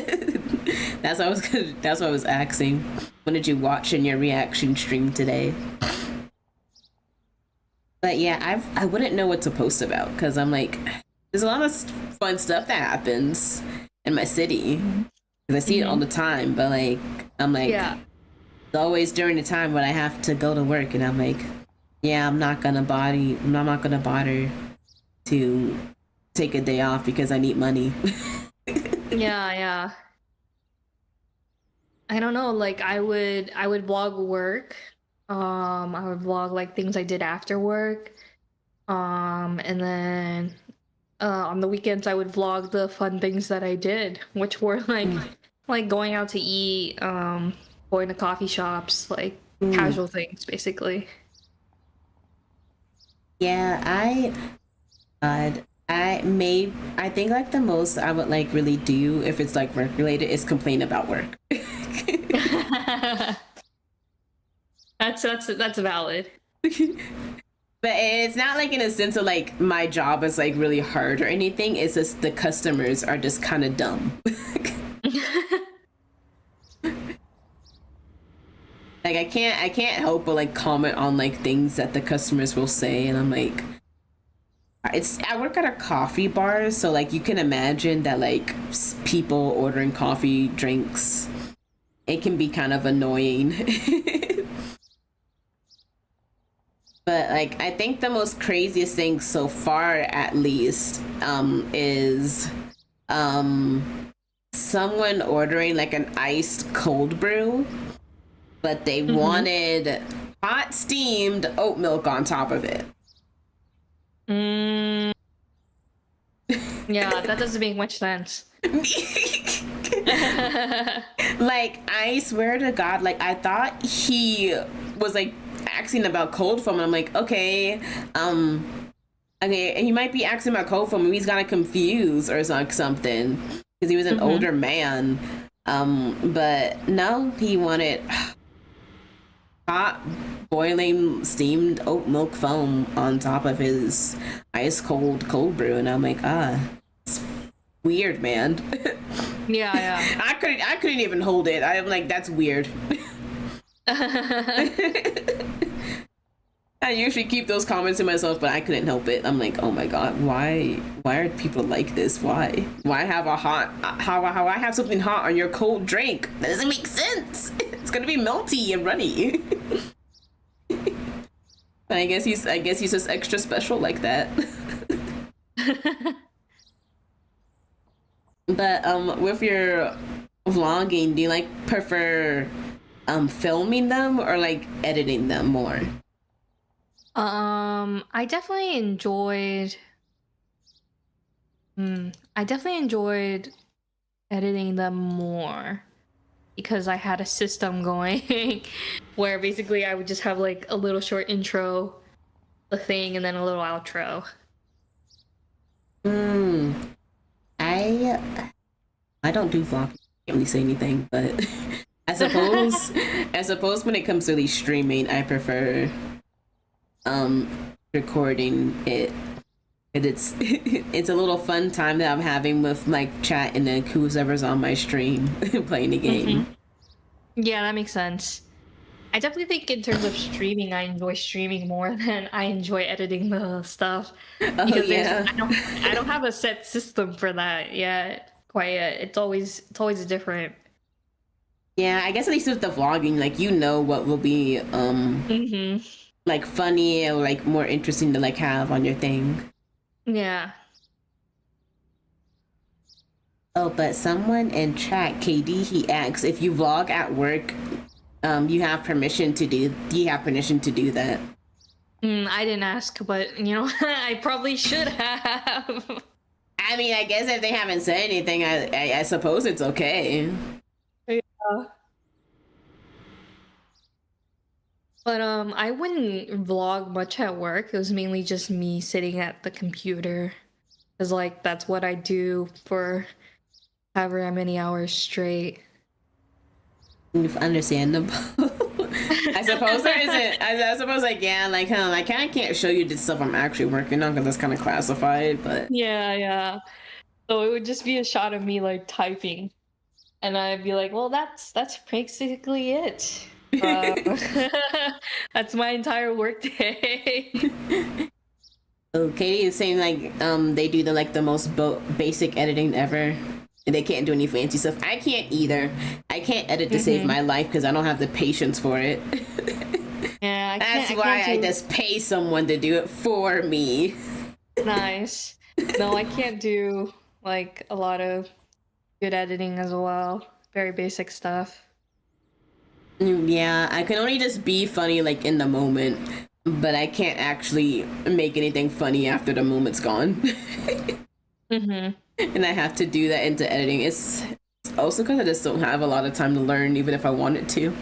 that's what I was asking. What did you watch in your reaction stream today? But yeah, I wouldn't know what to post about because I'm like, there's a lot of fun stuff that happens in my city because I see it all the time. But like, I'm like, Yeah. it's always during the time when I have to go to work, and I'm like, yeah, I'm not gonna bother to take a day off because I need money. Yeah. I don't know, like I would vlog work. I would vlog like things I did after work. And then on the weekends I would vlog the fun things that I did, which were like going out to eat, going to coffee shops, like casual things basically. Yeah, I think like the most I would like really do if it's like work related is complain about work. That's valid. But it's not like in a sense of like my job is like really hard or anything. It's just the customers are just kind of dumb. Like I can't help but like comment on like things that the customers will say, and I'm like, I work at a coffee bar, so like you can imagine that like people ordering coffee drinks, it can be kind of annoying. But like I think the most craziest thing so far at least is someone ordering like an iced cold brew, but they wanted hot steamed oat milk on top of it. Yeah, that doesn't make much sense. Like I swear to God, like I thought he was like asking about cold foam, and I'm like, okay, and he might be asking about cold foam, and he's kind of confused or something because he was an older man. But no, he wanted hot, boiling, steamed oat milk foam on top of his ice cold brew, and I'm like, it's weird, man. Yeah. I couldn't even hold it. I'm like, that's weird. I usually keep those comments to myself, but I couldn't help it. I'm like, oh my God, why are people like this? Why have how I have something hot on your cold drink? That doesn't make sense. It's gonna be melty and runny. I guess he's just extra special like that. But with your vlogging, do you like prefer filming them or like editing them more? I definitely enjoyed editing them more because I had a system going where basically I would just have like a little short intro, a thing, and then a little outro. I don't do vlogging. Can't really say anything, but I suppose when it comes to these streaming, I prefer recording it. It's it's a little fun time that I'm having with like chat and then whoever's on my stream playing the game. Yeah, that makes sense. I definitely think in terms of streaming, I enjoy streaming more than I enjoy editing the stuff because I don't have a set system for that yet. Quite yet. It's always different. Yeah, I guess at least with the vlogging, like you know what will be like funny or like more interesting to like have on your thing. Yeah. Oh, but someone in chat, KD, he asks if you vlog at work, do you have permission to do that? I didn't ask, but I probably should have. I mean, I guess if they haven't said anything, I suppose it's okay. Yeah. But I wouldn't vlog much at work. It was mainly just me sitting at the computer. Cause like that's what I do for however many hours straight. Understandable. I suppose there isn't. I suppose like yeah, like I kind of can't show you the stuff I'm actually working on because that's kind of classified. But yeah. So it would just be a shot of me like typing, and I'd be like, "Well, that's basically it. That's my entire workday." So Katie is saying like they do the most basic editing ever. They can't do any fancy stuff. I can't either. I can't edit to save my life because I don't have the patience for it. Yeah, that's why I just pay someone to do it for me. Nice. No, I can't do like a lot of good editing as well. Very basic stuff. Yeah, I can only just be funny like in the moment, but I can't actually make anything funny after the moment's gone. And I have to do that into editing. It's also because I just don't have a lot of time to learn, even if I wanted to.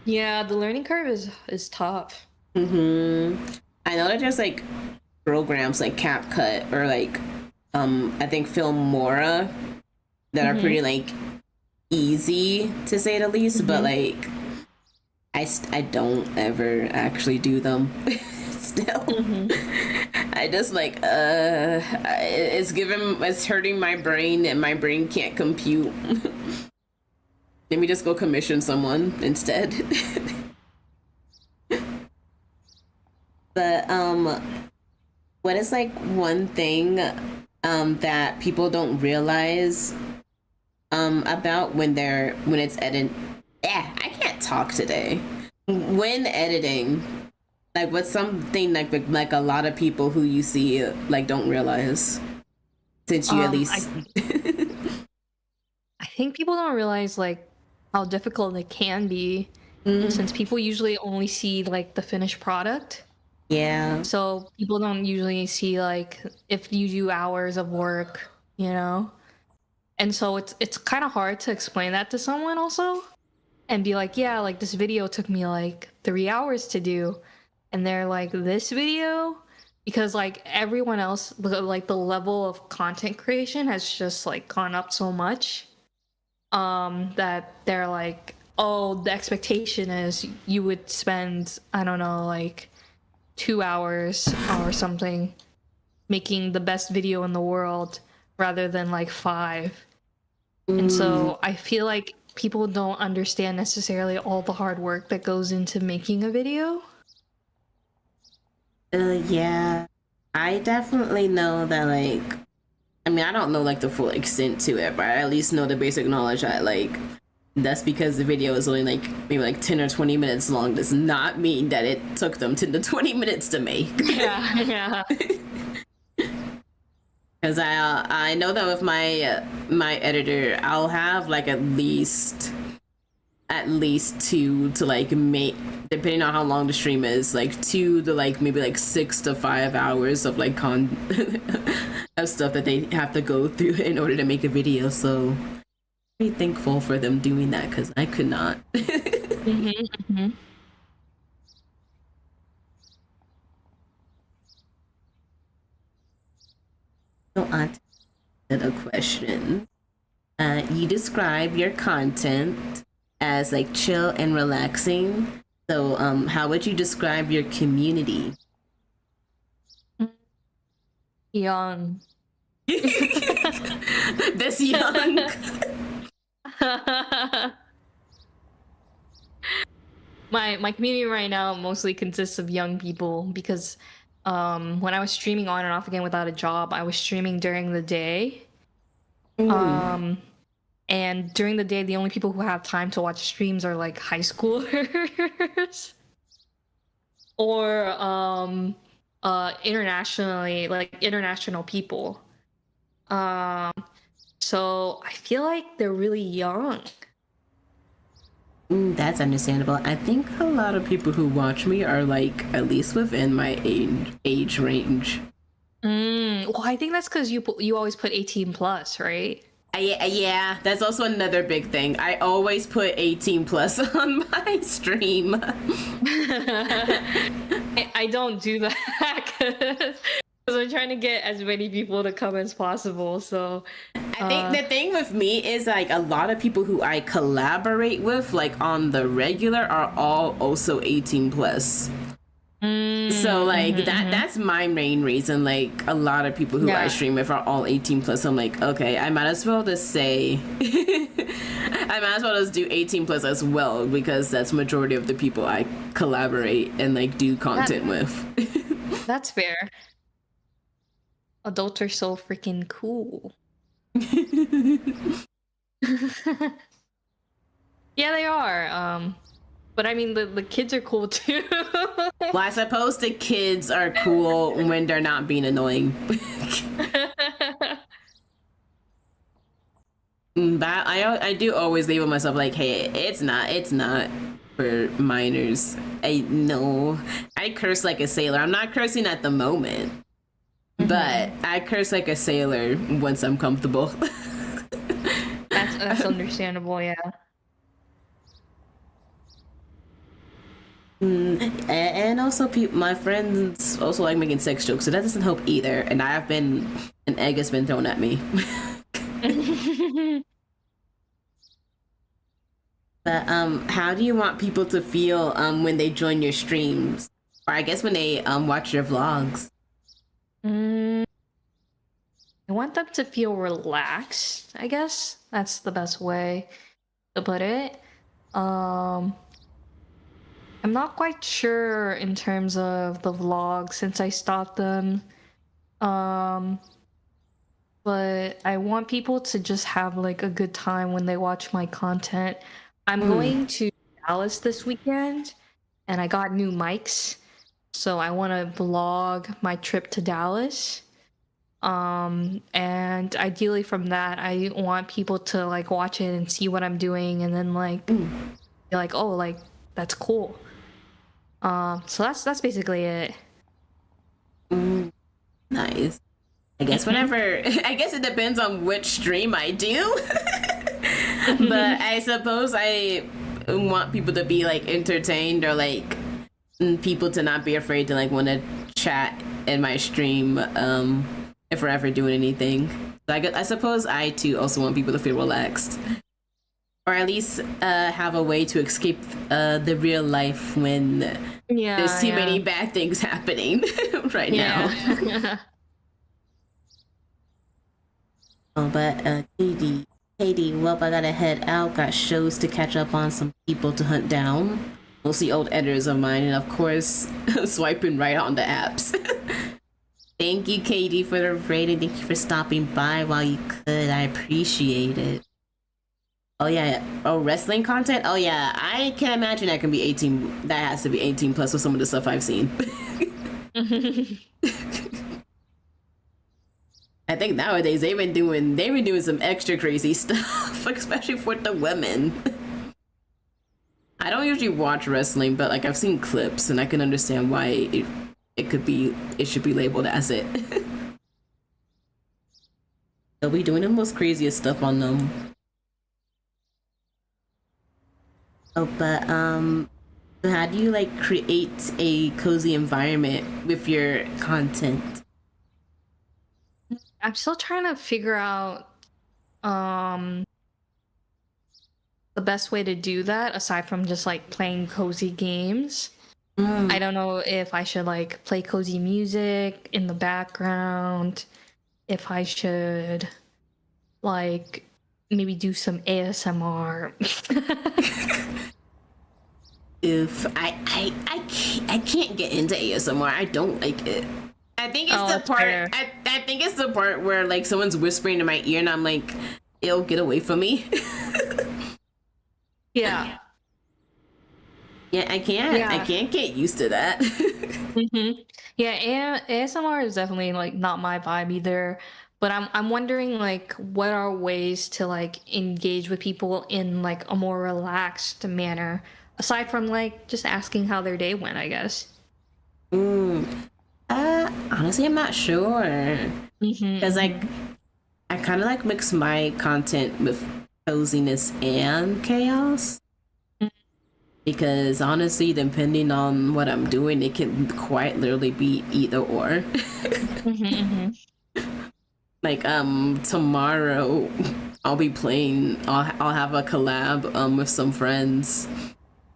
Yeah, the learning curve is tough. I I know that there's like programs like CapCut or like I think Filmora that are pretty like easy to say the least, but like I don't ever actually do them still. I just like it's hurting my brain and my brain can't compute. Let me just go commission someone instead. But what is like one thing that people don't realize about when it's edited? I can't talk today. When editing, like what's something like a lot of people who you see like don't realize, since you at least. I think people don't realize like how difficult it can be, since people usually only see like the finished product. Yeah. So people don't usually see like if you do hours of work, you know? And so it's kind of hard to explain that to someone also and be like, yeah, like this video took me like 3 hours to do. And they're like, this video? Because like everyone else, like the level of content creation has just like gone up so much that they're like, oh, the expectation is you would spend, I don't know, like 2 hours or something making the best video in the world rather than like 5. And so I feel like people don't understand necessarily all the hard work that goes into making a video. Yeah, I definitely know that, like, I mean, I don't know like the full extent to it, but I at least know the basic knowledge that like that's because the video is only like maybe like 10 or 20 minutes long does not mean that it took them 10 to 20 minutes to make. Yeah. Because I know that with my editor, I'll have like at least 2 to like make, depending on how long the stream is, like 2 to like maybe like 6 to 5 hours of like of stuff that they have to go through in order to make a video. So I'm very thankful for them doing that because I could not. So on to the question. You describe your content as like chill and relaxing. So how would you describe your community? Young. This young. My community right now mostly consists of young people because when I was streaming on and off again without a job, I was streaming during the day. And during the day, the only people who have time to watch streams are like high schoolers or international people. So I feel like they're really young. That's understandable. I think a lot of people who watch me are like at least within my age range. Well, I think that's because you always put 18 plus, right? Yeah, that's also another big thing. I always put 18 plus on my stream. I don't do that because I'm trying to get as many people to come as possible. So I think the thing with me is like a lot of people who I collaborate with, like on the regular, are all also 18 plus. So like that's my main reason. Like a lot of people who I stream with are all 18 plus. I'm like, okay, I might as well just say I might as well just do 18 plus as well, because that's majority of the people I collaborate and like do content with. That's fair. Adults are so freaking cool. Yeah, they are. But I mean, the kids are cool too. Well, I suppose the kids are cool when they're not being annoying. But I do always label myself like, hey, it's not for minors. I know I curse like a sailor. I'm not cursing at the moment, but I curse like a sailor once I'm comfortable. That's understandable, yeah. And also, my friends also like making sex jokes, so that doesn't help either. And an egg has been thrown at me. But how do you want people to feel when they join your streams, or I guess when they watch your vlogs? I want them to feel relaxed, I guess. That's the best way to put it. I'm not quite sure in terms of the vlog since I stopped them. But I want people to just have like a good time when they watch my content. I'm going to Dallas this weekend and I got new mics. So I want to vlog my trip to Dallas. And ideally from that, I want people to like watch it and see what I'm doing and then like be like, oh, like that's cool. So that's basically it. Nice. I guess I guess it depends on which stream I do. But I suppose I want people to be like entertained, or like people to not be afraid to like want to chat in my stream if we're ever doing anything. So I suppose I too also want people to feel relaxed, or at least have a way to escape the real life when there's too many bad things happening right now. Oh, but Katie, well, I gotta head out. Got shows to catch up on, some people to hunt down. Mostly old editors of mine, and of course, swiping right on the apps. Thank you, Katie, for the rating. Thank you for stopping by while you could. I appreciate it. Oh yeah. Oh, wrestling content? Oh yeah. I can imagine that can be 18. That has to be 18 plus with some of the stuff I've seen. I think nowadays they've been doing some extra crazy stuff, especially for the women. I don't usually watch wrestling, but like I've seen clips and I can understand why it should be labeled as it. They'll be doing the most craziest stuff on them. Oh, but how do you like create a cozy environment with your content? I'm still trying to figure out the best way to do that aside from just like playing cozy games. I don't know if I should like play cozy music in the background, if I should like maybe do some ASMR. If I can't get into ASMR. I don't like it. I think it's the part. I think it's the part where like someone's whispering in my ear, and I'm like, "It'll get away from me." Yeah. Yeah, I can't. Yeah. I can't get used to that. Yeah, ASMR is definitely like not my vibe either. But I'm wondering like what are ways to like engage with people in like a more relaxed manner aside from like just asking how their day went, I guess. Honestly, I'm not sure. Because like I kind of like mix my content with coziness and chaos. Because honestly, depending on what I'm doing, it can quite literally be either or. Like tomorrow I'll be playing. I'll have a collab with some friends.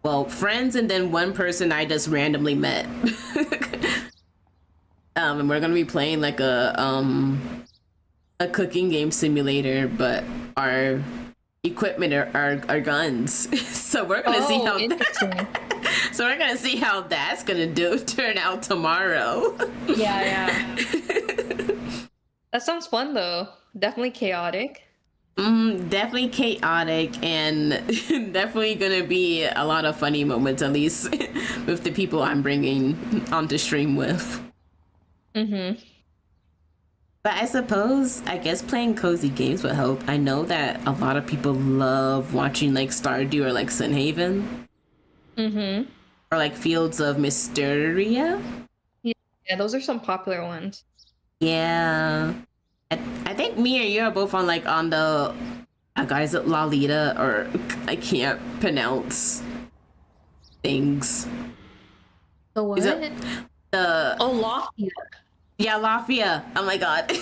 Well, friends and then one person I just randomly met. And we're gonna be playing like a cooking game simulator, but our equipment are guns. So we're gonna see how so we're gonna see how that's gonna turn out tomorrow. Yeah. That sounds fun though. Definitely chaotic. Definitely chaotic, and definitely gonna be a lot of funny moments, at least with the people I'm bringing onto stream with. But I guess playing cozy games would help. I know that a lot of people love watching like Stardew or like Sunhaven. Or like Fields of Mysteria. Yeah, those are some popular ones. Yeah. I think me and you are both on the guys at Lalita, or I can't pronounce things. The what? The Oh, Lofty. yeah, Lafia. Oh my god.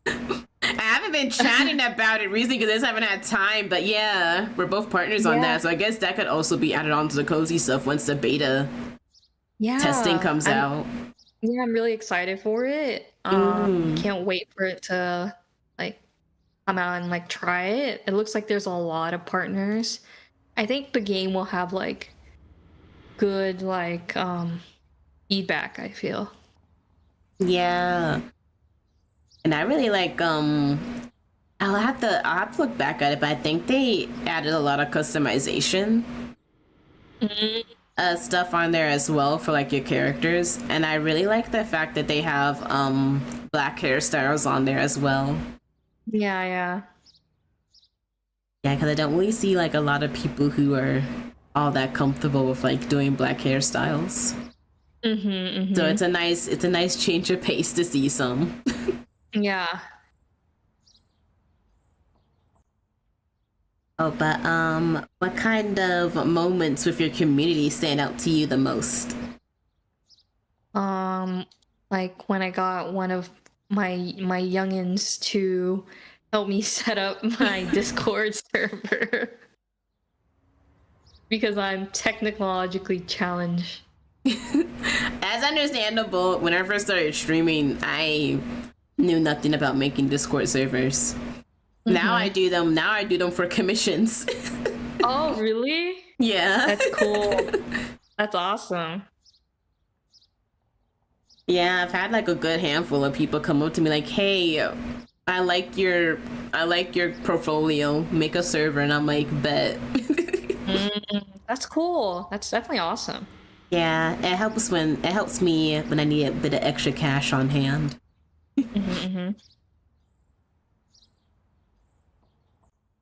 I haven't been chatting about it recently because I just haven't had time, but yeah, we're both partners on that, so I guess that could also be added on to the cozy stuff once the beta testing comes out. Yeah, I'm really excited for it. Can't wait for it to like come out and like try it. It looks like there's a lot of partners. I think the game will have like good like feedback, I feel. Yeah. And I really like I'll have to look back at it, but I think they added a lot of customization stuff on there as well for like your characters. And I really like the fact that they have black hairstyles on there as well. Yeah. Yeah, because I don't really see like a lot of people who are all that comfortable with like doing black hairstyles. So it's a nice change of pace to see some. Yeah. Oh, but what kind of moments with your community stand out to you the most? Like when I got one of my youngins to help me set up my Discord server because I'm technologically challenged. As understandable, when I first started streaming, I knew nothing about making Discord servers. Now I do them. Now I do them for commissions. Oh, really? Yeah. That's cool. That's awesome. Yeah, I've had like a good handful of people come up to me like, "Hey, I like your portfolio. Make a server," and I'm like, "Bet." That's cool. That's definitely awesome. Yeah, it helps me when I need a bit of extra cash on hand.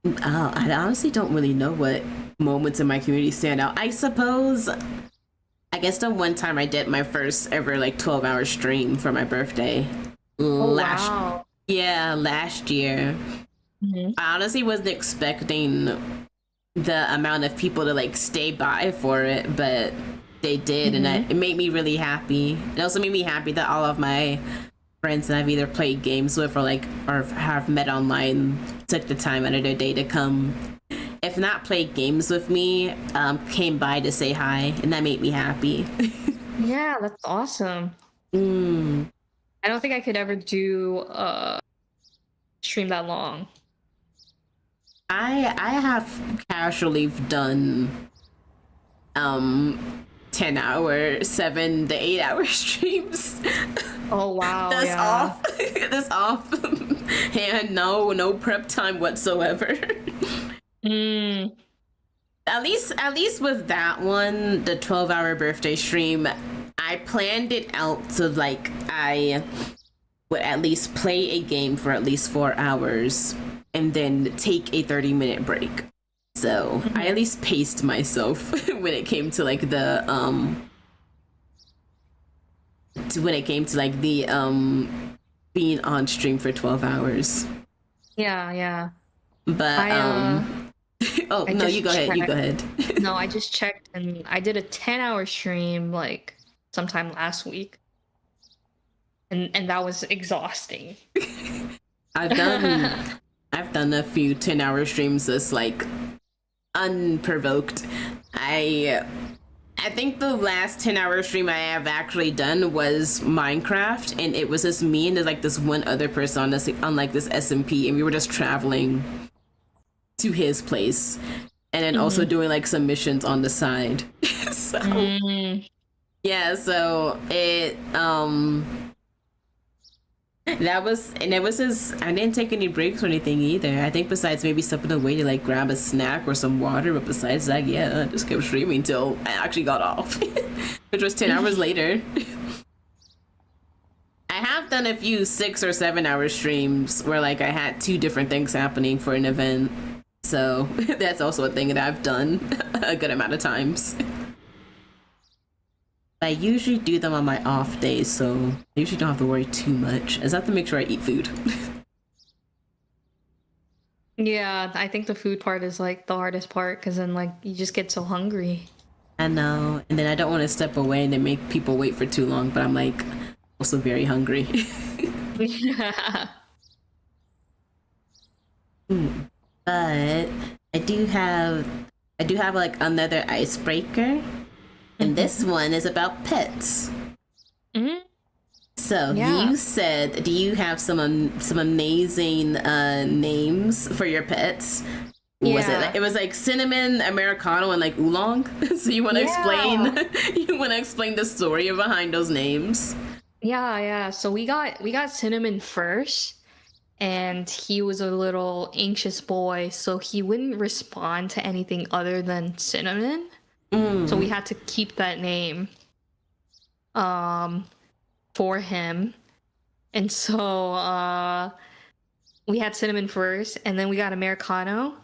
Oh, I honestly don't really know what moments in my community stand out. I guess the one time I did my first ever like 12-hour stream for my birthday. Wow. Yeah, last year. I honestly wasn't expecting the amount of people to like stay by for it, but they did, and it made me really happy. It also made me happy that all of my friends that I've either played games with or have met online took the time out of their day to come, if not play games with me, came by to say hi, and that made me happy. Yeah, that's awesome. I don't think I could ever do stream that long. I have casually done 10-hour, 7 to 8 hour streams. Oh wow. That's off. And no prep time whatsoever. At least with that one, the 12-hour birthday stream, I planned it out so like I would at least play a game for at least 4 hours and then take a 30-minute break. So I at least paced myself when it came to like the being on stream for 12 hours. Yeah. But oh no, you go ahead. No, I just checked and I did a 10-hour stream like sometime last week. And that was exhausting. I've done a few 10-hour streams that's like unprovoked. I think the last 10-hour stream I have actually done was Minecraft, and it was just me and there's like this one other person on like this SMP, and we were just traveling to his place and then also doing like some missions on the side. So yeah, so it I didn't take any breaks or anything either. I think besides maybe stepping away to like grab a snack or some water, but besides that, yeah, I just kept streaming till I actually got off, which was 10 hours later. I have done a few 6 or 7 hour streams where like I had 2 different things happening for an event. So that's also a thing that I've done a good amount of times. I usually do them on my off days, so I usually don't have to worry too much. I just have to make sure I eat food. Yeah, I think the food part is like the hardest part because then like you just get so hungry. I know. And then I don't want to step away and then make people wait for too long, but I'm like also very hungry. Yeah. But I do have like another icebreaker, and this one is about pets. Mhm. So Yeah. you said, do you have some amazing names for your pets? Was it? Yeah. It was like cinnamon, americano, and like oolong. So you want to Yeah. explain? You want to explain the story behind those names? Yeah. So we got Cinnamon first, and he was a little anxious boy, so he wouldn't respond to anything other than Cinnamon. So we had to keep that name um for him. And so we had Cinnamon first, and then we got Americano.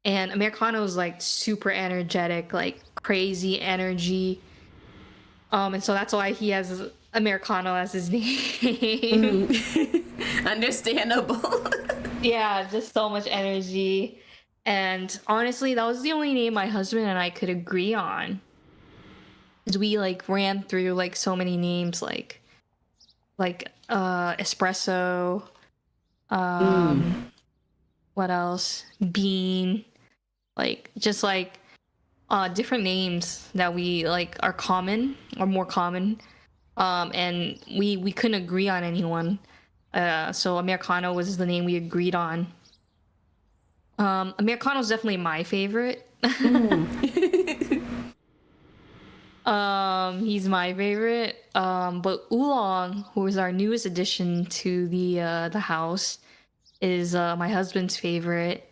And Americano is like super energetic, like crazy energy. And so that's why he has Americano as his name. Understandable. Yeah, just so much energy. And honestly, that was the only name my husband and I could agree on. Because we like ran through like so many names like espresso, what else? Bean, like just like different names that we like are common or more common. And we couldn't agree on anyone. So Americano was the name we agreed on. Americano is definitely my favorite. He's my favorite. But Oolong, who is our newest addition to the house, is my husband's favorite.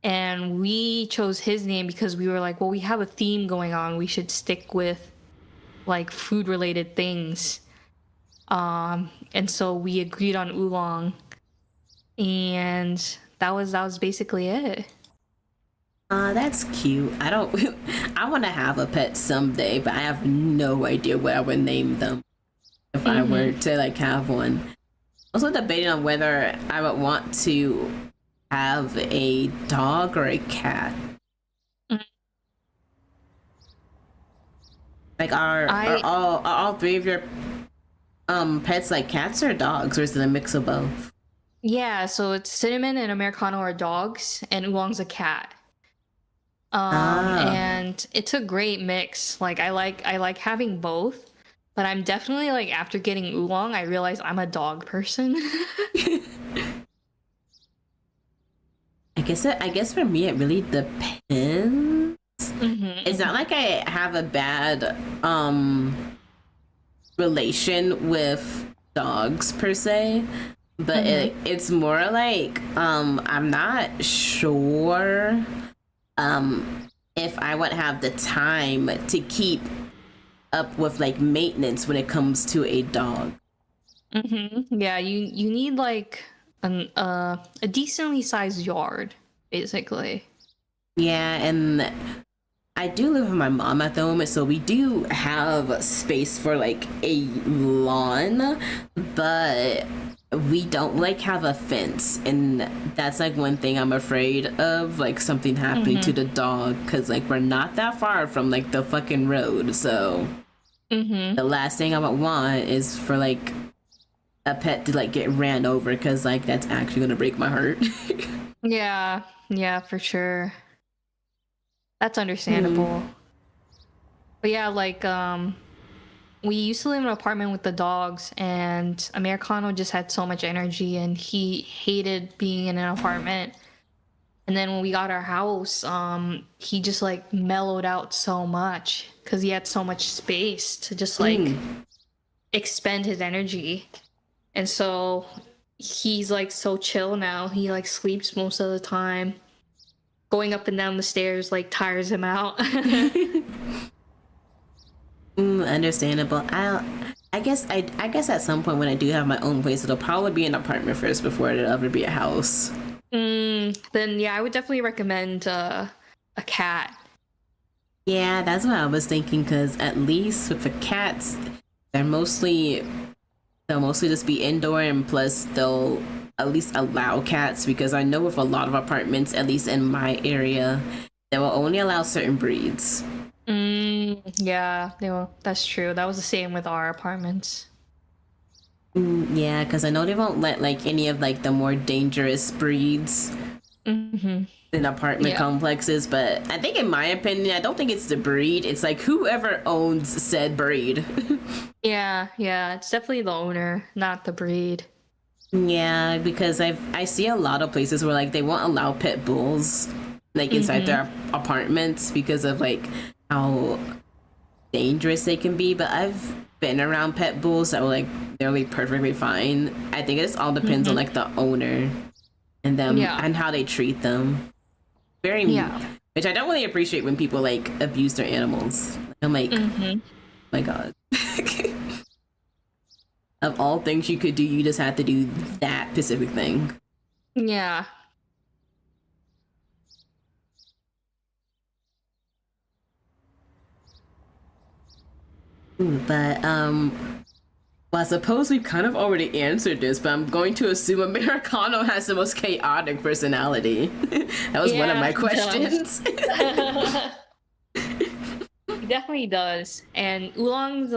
And we chose his name because we were like, well, we have a theme going on. We should stick with like food related things. And so we agreed on Oolong, and that was basically it. That's cute. I don't. I want to have a pet someday, but I have no idea what I would name them if I were to like have one. Also debating on whether I would want to have a dog or a cat. Like are all three of your pets like cats or dogs, or is it a mix of both? Yeah, so it's Cinnamon and Americano are dogs, and Oolong's a cat. Ah. And it's a great mix. Like I like having both, but I'm definitely like after getting Oolong, I realize I'm a dog person. I guess for me it really depends. It's not like I have a bad relation with dogs per se, but it's more like I'm not sure if I would have the time to keep up with like maintenance when it comes to a dog. Yeah, you need like a decently sized yard, basically. Yeah, and I do live with my mom at the moment, so we do have space for like a lawn, but we don't like have a fence, and that's like one thing I'm afraid of, like something happening to the dog, because like we're not that far from like the fucking road, so the last thing I would want is for like a pet to like get ran over, because like that's actually gonna break my heart. Yeah, for sure. That's understandable. But yeah, like we used to live in an apartment with the dogs, and Americano just had so much energy and he hated being in an apartment. And then when we got our house, he just like mellowed out so much because he had so much space to just like expend his energy. And so he's like so chill now. He like sleeps most of the time. Going up and down the stairs like tires him out. Understandable. I guess at some point when I do have my own place, it'll probably be an apartment first before it'll ever be a house. Then yeah, I would definitely recommend a cat. Yeah, that's what I was thinking, because at least with the cats, they'll mostly just be indoor, and plus they'll at least allow cats, because I know with a lot of apartments, at least in my area, they will only allow certain breeds. Yeah, that's true. That was the same with our apartments. Yeah, because I know they won't let like any of like the more dangerous breeds Mm-hmm. in apartment Yeah. complexes, but I think in my opinion, I don't think it's the breed. It's like whoever owns said breed. Yeah, it's definitely the owner, not the breed. Yeah, because I see a lot of places where like they won't allow pit bulls like inside Mm-hmm. their apartments because of like how dangerous they can be. But I've been around pit bulls that were like they're like perfectly fine. I think it just all depends on Mm-hmm. like the owner and them Yeah. and how they treat them. Very, Yeah. which I don't really appreciate when people like abuse their animals. I'm like, Mm-hmm. my God. Of all things you could do, you just had to do that specific thing. Yeah. But well, I suppose we kind of already answered this, but I'm going to assume Americano has the most chaotic personality. That was one of Yeah, my he does. questions. He definitely does. And Oolong's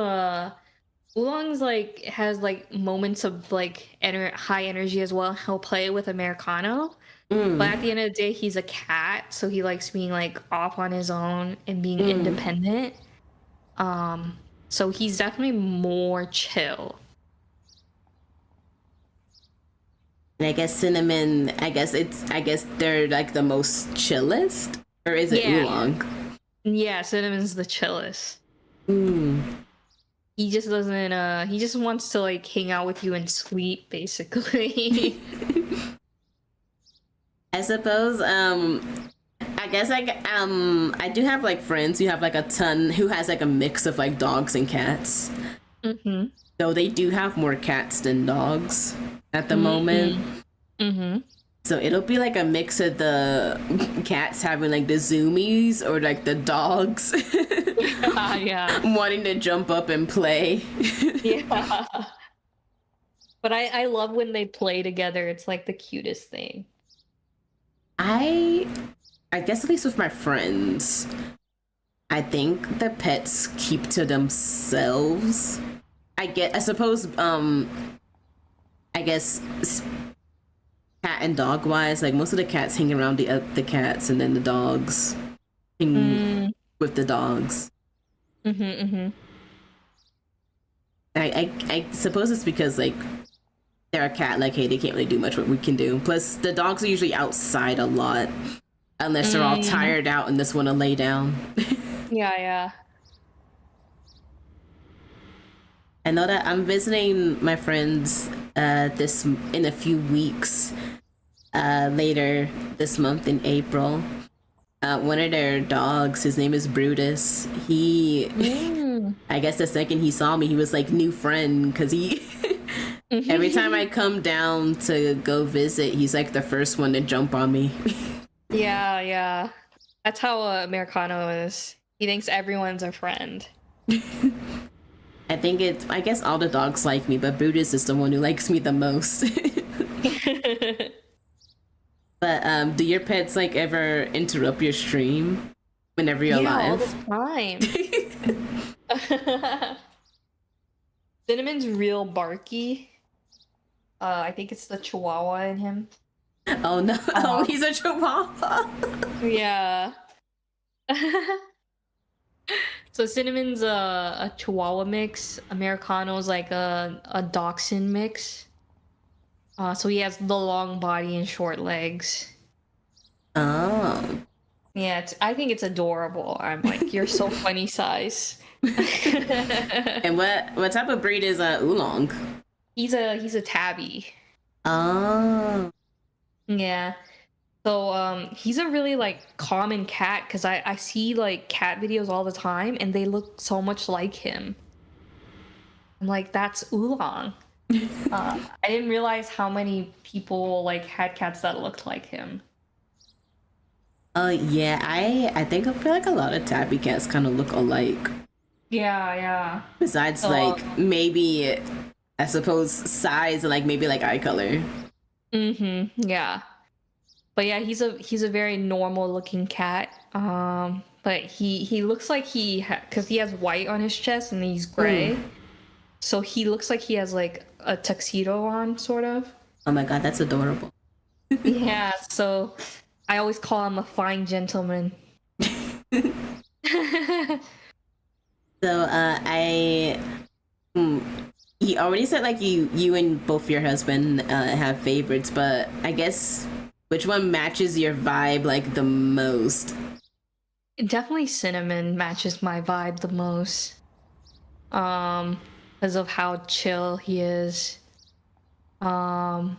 like has like moments of like high energy as well. He'll play with Americano. But at the end of the day, he's a cat, so he likes being like off on his own and being independent. So he's definitely more chill. And I guess Cinnamon, I guess they're like the most chillest? Or is it Yeah. Oolong? Yeah, Cinnamon's the chillest. He just doesn't he just wants to like hang out with you and sleep basically. I suppose, I guess I do have like friends who have like a ton who has like a mix of like dogs and cats. Mm-hmm. Though they do have more cats than dogs at the moment. Mm-hmm. So it'll be like a mix of the cats having like the zoomies or like the dogs Yeah. wanting to jump up and play. Yeah. But I love when they play together. It's like the cutest thing. I guess at least with my friends, I think the pets keep to themselves. I suppose I guess cat and dog wise, like most of the cats hang around the cats, and then the dogs hang with the dogs. Mm-hmm. I suppose it's because like they're a cat, like hey, they can't really do much what we can do. Plus, the dogs are usually outside a lot, unless they're all tired out and just want to lay down. Yeah. I know that I'm visiting my friends this in a few weeks later this month in April. One of their dogs, his name is Brutus. He, I guess the second he saw me, he was like new friend because he. Every time I come down to go visit, he's like the first one to jump on me. Yeah. That's how Americano is. He thinks everyone's a friend. I guess all the dogs like me, but Brutus is the one who likes me the most. But do your pets like ever interrupt your stream whenever you're live? All the time. Cinnamon's real barky. I think it's the Chihuahua in him. Oh no! Oh, he's a chihuahua. Yeah. So Cinnamon's a Chihuahua mix. Americano's like a Dachshund mix. So he has the long body and short legs. Oh. Yeah, I think it's adorable. I'm like, you're so funny size. And what type of breed is Oolong? He's a tabby. Oh. Yeah. So he's a really like common cat because I see like cat videos all the time and they look so much like him. I'm like, that's Oolong. I didn't realize how many people like had cats that looked like him. Yeah, I think I feel like a lot of tabby cats kind of look alike. Yeah. Besides, like maybe I suppose size and like maybe like eye color. Yeah. But yeah, he's a very normal looking cat. but he looks like because he has white on his chest and he's gray, so he looks like he has like a tuxedo on, sort of. Oh my god, that's adorable. Yeah, so I always call him a fine gentleman. So you already said like you and both your husband have favorites, but I guess which one matches your vibe like the most? Definitely cinnamon matches my vibe the most. Because of how chill he is. But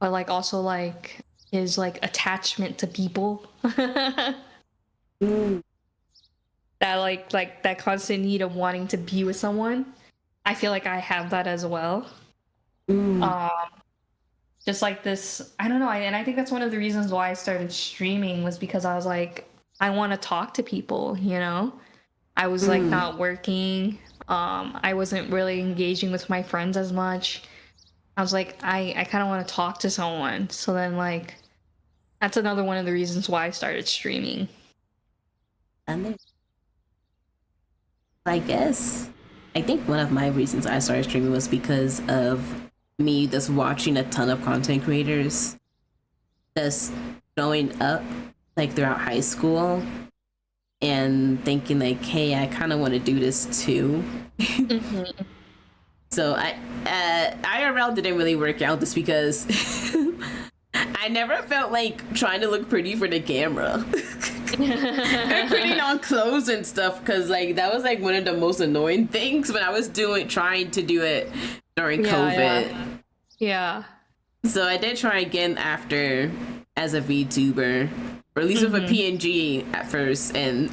like also like his like attachment to people. That like that constant need of wanting to be with someone. I feel like I have that as well. Just like this, I don't know, and I think that's one of the reasons why I started streaming, was because I was like, I want to talk to people, you know? I was like not working. I wasn't really engaging with my friends as much. I was like, I kind of want to talk to someone. So then like, that's another one of the reasons why I started streaming. I guess I think one of my reasons I started streaming was because of me just watching a ton of content creators just growing up like throughout high school and thinking like, hey, I kind of want to do this too. So IRL didn't really work out just because I never felt like trying to look pretty for the camera. And putting on clothes and stuff, because like that was like one of the most annoying things when I was trying to do it during COVID. Yeah. So I did try again after as a VTuber, or at least with a PNG at first, and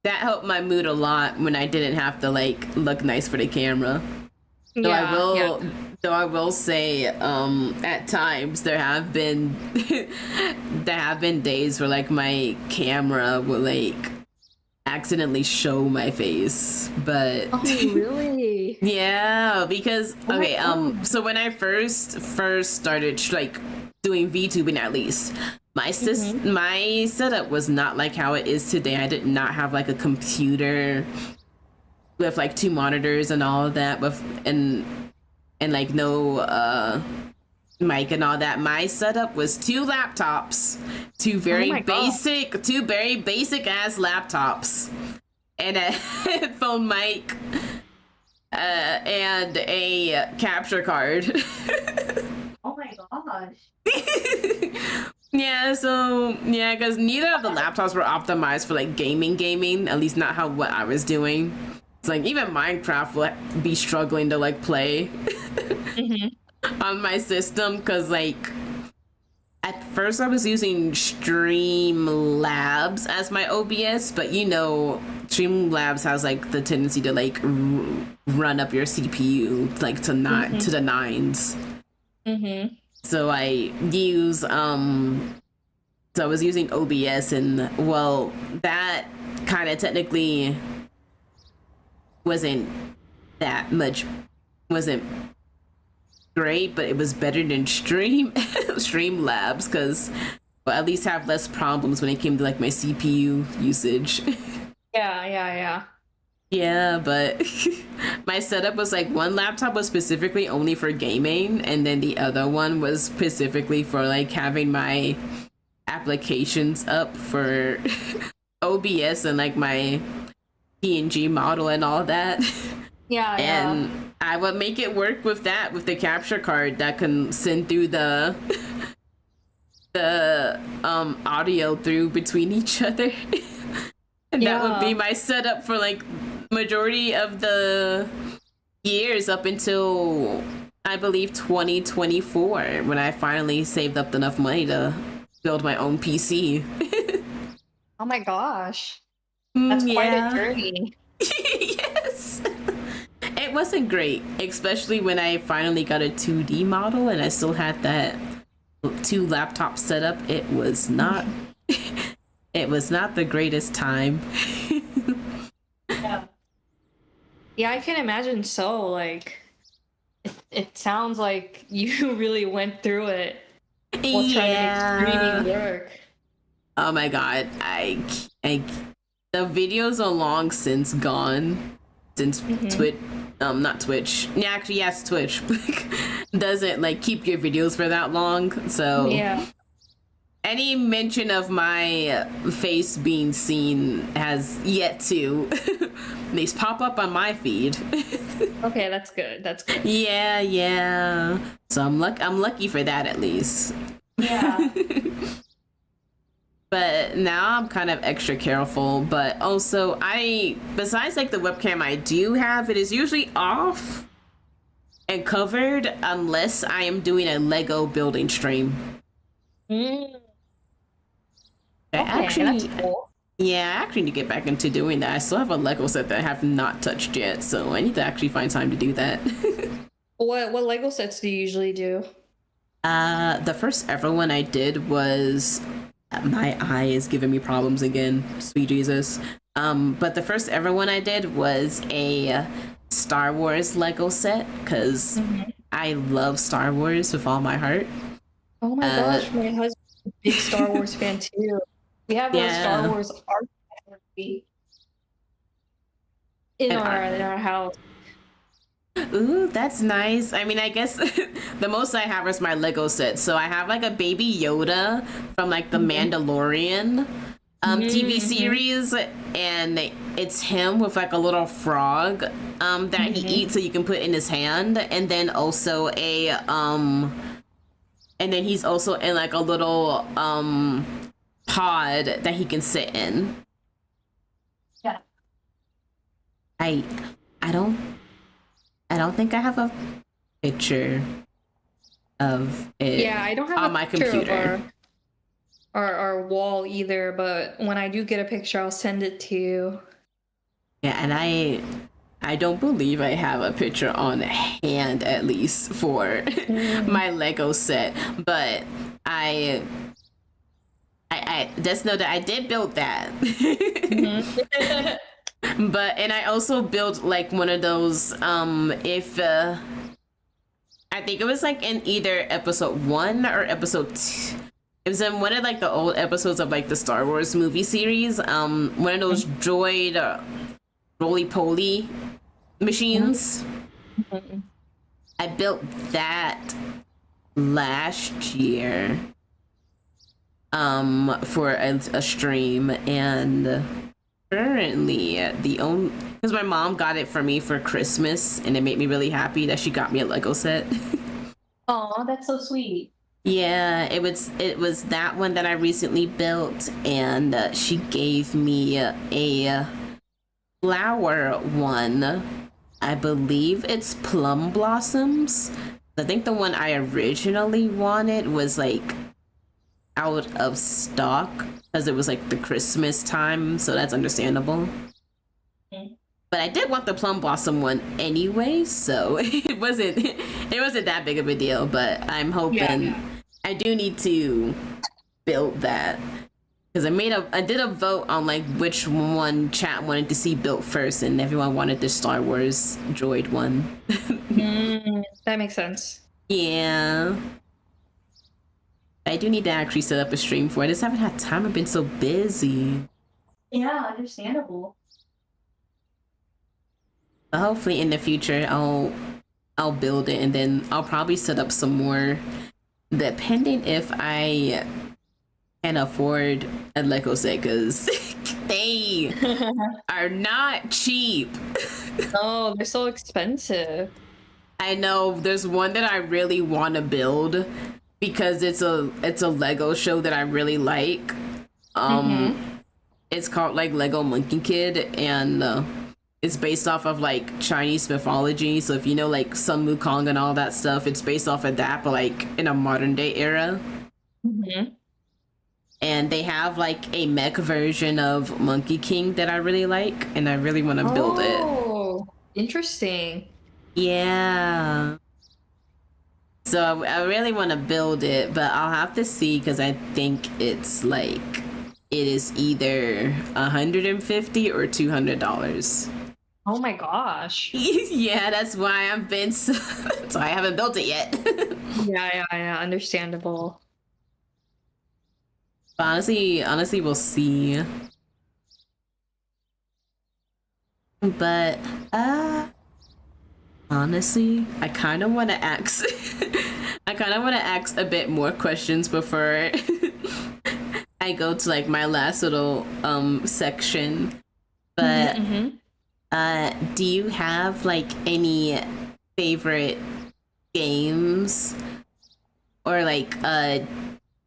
that helped my mood a lot when I didn't have to like look nice for the camera. Though I will say, at times there have been days where like my camera will like accidentally show my face, but oh really? Yeah, because okay, so when I first started like doing VTubing, at least my my setup was not like how it is today. I did not have like a computer with like 2 monitors and all of that, with and like no mic and all that. My setup was 2 laptops, 2 very basic ass laptops, and a headphone mic, and a capture card. Oh my gosh. Yeah, so yeah, because neither of the laptops were optimized for like gaming, at least not what I was doing. It's like even Minecraft will be struggling to like play on my system, because like at first I was using Streamlabs as my OBS, but you know Streamlabs has like the tendency to like run up your CPU like to the nines. So I use so I was using OBS, and well, that kind of technically wasn't great, but it was better than Streamlabs, because well, at least have less problems when it came to like my CPU usage. Yeah, but my setup was like one laptop was specifically only for gaming, and then the other one was specifically for like having my applications up for OBS and like my PNG model and all that. And I would make it work with the capture card that can send through the audio through between each other. And that would be my setup for like majority of the years up until I believe 2024, when I finally saved up enough money to build my own PC. Oh my gosh. That's quite a journey. Yes. It wasn't great, especially when I finally got a 2D model and I still had that 2 laptop setup. It was not it was not the greatest time. Yeah, I can imagine so. Like, it sounds like you really went through it while trying to make streaming work. Oh my god, I the videos are long since gone. Since Twitch, not Twitch. Yeah, actually, yes, Twitch doesn't like keep your videos for that long. So Yeah. any mention of my face being seen has yet to at least pop up on my feed. Okay, that's good. That's good. Yeah. So I'm lucky for that at least. Yeah. But now I'm kind of extra careful. But also, besides like the webcam I do have, it is usually off and covered unless I am doing a Lego building stream. Okay, Actually, that's cool. yeah, I actually need to get back into doing that. I still have a Lego set that I have not touched yet, so I need to actually find time to do that. What Lego sets do you usually do? The first ever one I did was my eye is giving me problems again, sweet Jesus. But the first ever one I did was a Star Wars Lego set because I love Star Wars with all my heart. Oh my gosh, my husband's a big Star Wars fan too. We have a Star Wars art gallery in our house. Ooh, that's nice. I mean, I guess the most I have is my Lego set. So I have like a baby Yoda from like the Mandalorian TV series, and it's him with like a little frog that he eats so you can put in his hand, and then also and then he's also in like a little pod that he can sit in. Yeah. I don't think I have a picture of it. Yeah, I don't have on a my picture computer. of our wall either, but when I do get a picture, I'll send it to you. Yeah, and I don't believe I have a picture on hand at least for my Lego set, but I just know that I did build that. But and I also built like one of those I think it was like in either episode 1 or episode 2. It was in one of like the old episodes of like the Star Wars movie series. One of those droid roly-poly machines. I built that last year for a stream, and currently the only because my mom got it for me for Christmas, and it made me really happy that she got me a Lego set. Oh, that's so sweet. Yeah, it was that one that I recently built, and she gave me a flower one. I believe it's plum blossoms. I think the one I originally wanted was like out of stock because it was like the Christmas time, so that's understandable. But I did want the plum blossom one anyway, so it wasn't that big of a deal. But I'm hoping I do need to build that because I did a vote on like which one chat wanted to see built first, and everyone wanted the Star Wars droid one. That makes sense. Yeah. I do need to actually set up a stream for it. I just haven't had time. I've been so busy. Yeah, understandable. But hopefully in the future I'll build it, and then I'll probably set up some more, depending if I can afford a Lego set, because they are not cheap. Oh, they're so expensive. I know there's one that I really want to build because it's a Lego show that I really like. It's called like Lego Monkey Kid, and it's based off of like Chinese mythology. So if you know like Sun Wukong and all that stuff, it's based off of that, but like in a modern day era. And they have like a mech version of Monkey King that I really like, and I really want to build it. Oh, interesting. Yeah. So I really want to build it, but I'll have to see because I think it's like it is either $150 or $200. Oh my gosh. Yeah, that's why I've been so I haven't built it yet. Yeah, understandable. Honestly, we'll see. But honestly, I kind of want to ask. I kind of want to ask a bit more questions before I go to like my last little section. But do you have like any favorite games or like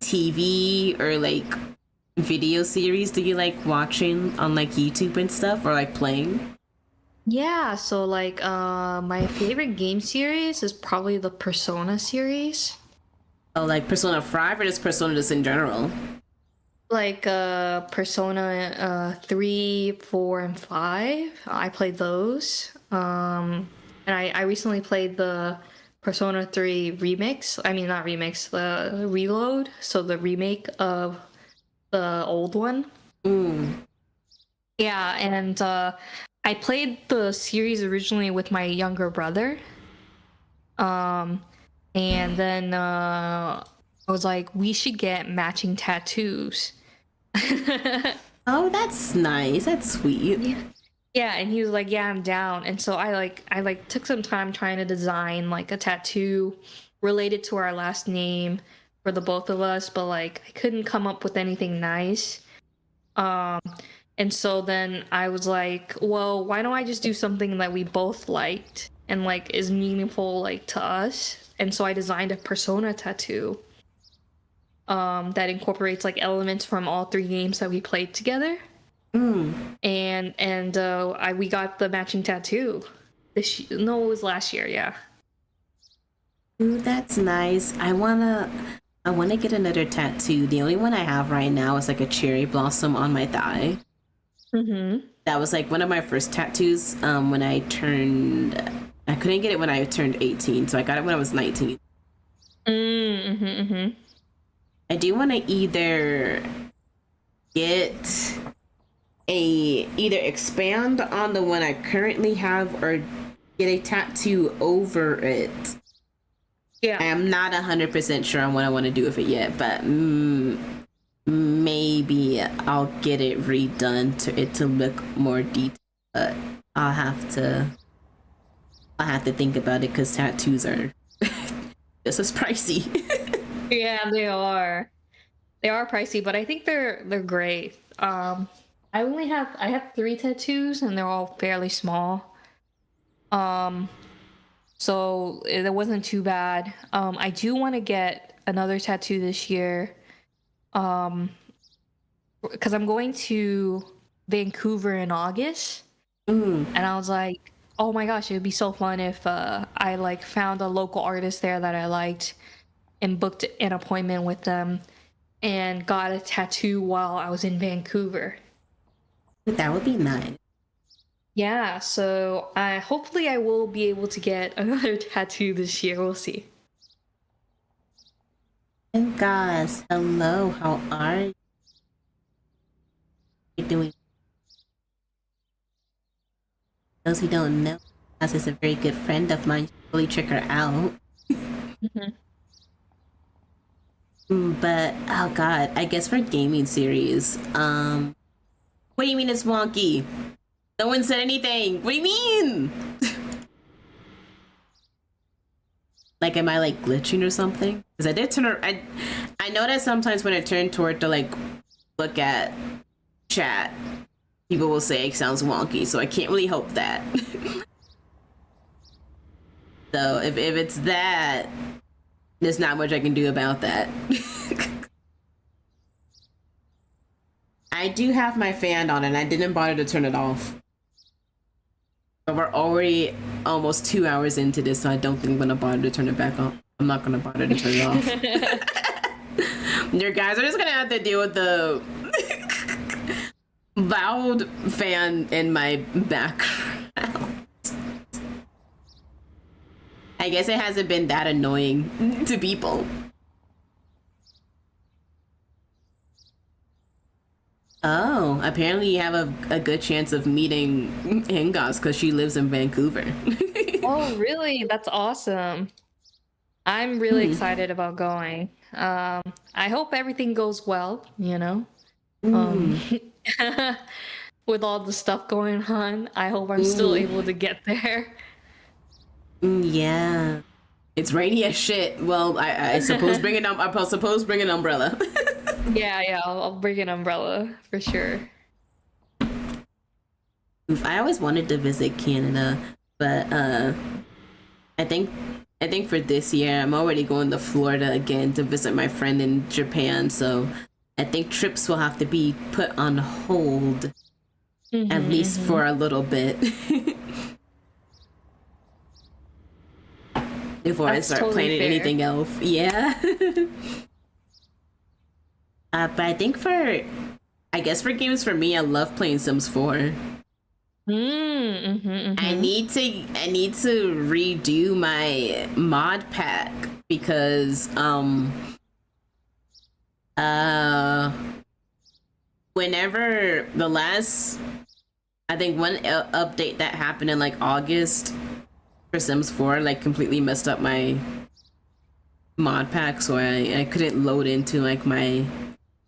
TV or like video series do you like watching on like YouTube and stuff or like playing? Yeah, so like my favorite game series is probably the Persona series. Oh, like Persona 5 or just Persona just in general? Like Persona 3, 4, and 5. I played those. And I recently played the Persona 3 remix. I mean, not remix, the reload. So the remake of the old one. Yeah, and I played the series originally with my younger brother. And then I was like, we should get matching tattoos. Oh, that's nice. That's sweet. Yeah, and he was like, "Yeah, I'm down." And so I took some time trying to design like a tattoo related to our last name for the both of us, but like I couldn't come up with anything nice. And so then I was like, "Well, why don't I just do something that we both liked and like is meaningful like to us?" And so I designed a persona tattoo that incorporates like elements from all three games that we played together. And we got the matching tattoo no, it was last year. Yeah. Ooh, that's nice. I wanna get another tattoo. The only one I have right now is like a cherry blossom on my thigh. That was like one of my first tattoos when I couldn't get it when I turned 18, so I got it when I was 19. I do want to either either expand on the one I currently have or get a tattoo over it. Yeah. I am not 100% sure on what I want to do with it yet, but maybe I'll get it redone to look more detailed. But I'll have to think about it because tattoos are just as pricey. Yeah, they are. They are pricey, but I think they're great. I have 3 tattoos and they're all fairly small. So it wasn't too bad. I do want to get another tattoo this year. Because I'm going to Vancouver in August. And I was like, oh my gosh, it would be so fun if I like found a local artist there that I liked and booked an appointment with them and got a tattoo while I was in Vancouver. That would be nice. Yeah, so hopefully I will be able to get another tattoo this year. We'll see. And guys, hello, how are you doing? Those who don't know, Cass is a very good friend of mine. Really check her out. But oh god, I guess for gaming series, what do you mean it's wonky? No one said anything. What do you mean? Like, am I like glitching or something? Because I did turn. I know that sometimes when I turn toward to like look at chat, people will say it sounds wonky. So I can't really hope that. So if it's that, there's not much I can do about that. I do have my fan on and I didn't bother to turn it off. But we're already almost 2 hours into this, so I don't think I'm gonna bother to turn it back on. I'm not gonna bother to turn it off. Your guys are just gonna have to deal with the loud fan in my background. I guess it hasn't been that annoying to people. Oh, apparently you have a good chance of meeting Hingos because she lives in Vancouver. Oh, really? That's awesome. I'm really excited about going. I hope everything goes well, you know. with all the stuff going on. I hope I'm still able to get there. Yeah. It's rainy as shit. Well, I suppose I suppose bring an umbrella. Yeah, I'll bring an umbrella for sure. I always wanted to visit Canada, but I think for this year I'm already going to Florida again to visit my friend in Japan, so I think trips will have to be put on hold at least for a little bit. Before I start planning anything else. Yeah. But I think I guess for games for me, I love playing Sims 4. I need to redo my mod pack because whenever the last, I think one update that happened in like August for Sims 4 like completely messed up my mod pack, so I couldn't load into like my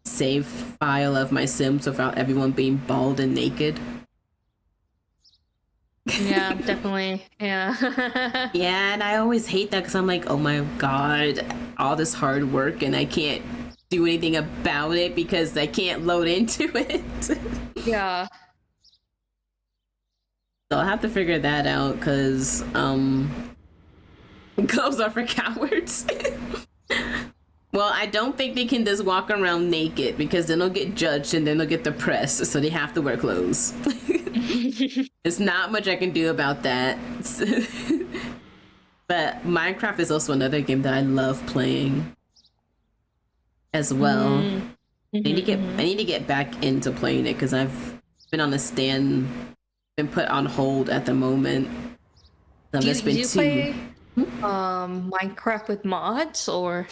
save file of my Sims without everyone being bald and naked. Yeah, definitely. Yeah. Yeah, and I always hate that because I'm like, oh my god, all this hard work and I can't do anything about it because I can't load into it. Yeah. So I'll have to figure that out because gloves are for cowards. Well, I don't think they can just walk around naked because then they'll get judged and then they'll get depressed, so they have to wear clothes. There's not much I can do about that. But Minecraft is also another game that I love playing as well. I need to get back into playing it because I've been on a stand, been put on hold at the moment. So do you play Minecraft with mods or?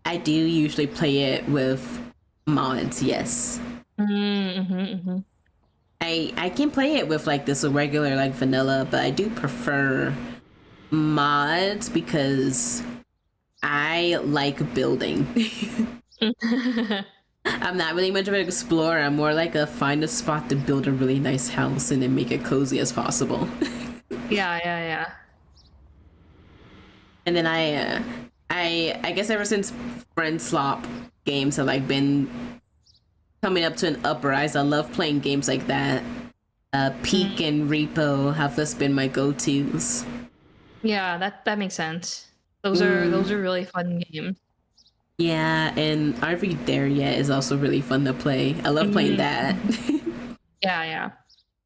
I do usually play it with mods, yes. I can play it with like this regular like vanilla, but I do prefer mods because I like building. I'm not really much of an explorer. I'm more like a find a spot to build a really nice house and then make it cozy as possible. Yeah. And then I guess ever since Friend Slop games have like been coming up to an uprise, I love playing games like that. Peak and Repo have just been my go-tos. Yeah, that makes sense. Those are really fun games. Yeah, and Are We There Yet is also really fun to play. I love playing that. Yeah.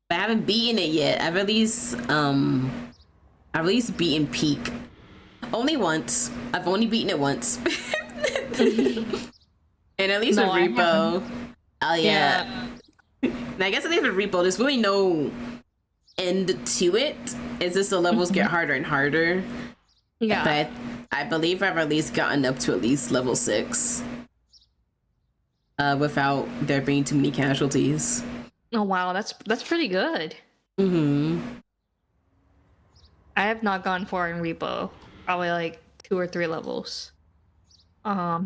But I haven't beaten it yet. I've at least beaten Peak. Only once. I've only beaten it once. And at least with Repo. Oh yeah. And I guess at least with Repo, there's really no end to it. It's just the levels get harder and harder. Yeah. But I believe I've at least gotten up to at least level 6. Without there being too many casualties. Oh wow, that's pretty good. I have not gone far in Repo. Probably like 2 or 3 levels. Oh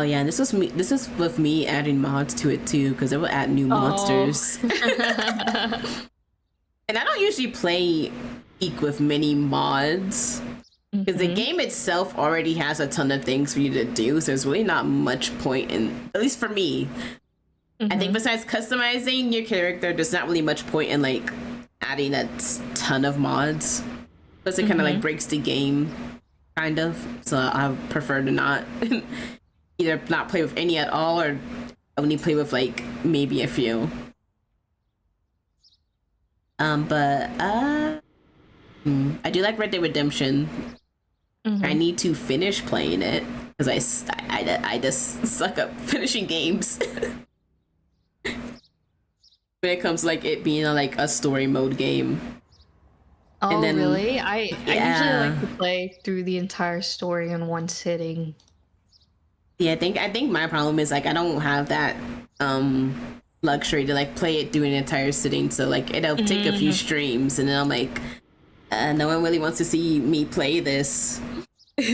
yeah, and this is with me adding mods to it too, because it will add new monsters. And I don't usually play Peak with many mods, because the game itself already has a ton of things for you to do, so there's really not much point in, at least for me. I think besides customizing your character, there's not really much point in like adding a ton of mods, because it kind of like breaks the game, kind of. So I prefer to not either not play with any at all or only play with like maybe a few. I do like Red Dead Redemption. I need to finish playing it because I just suck up finishing games. When it comes to like it being like a story mode game. Oh, and then, really? I usually like to play through the entire story in one sitting. Yeah, I think my problem is like I don't have that luxury to like play it through an entire sitting. So like it'll take a few streams, and then I'm like, no one really wants to see me play this.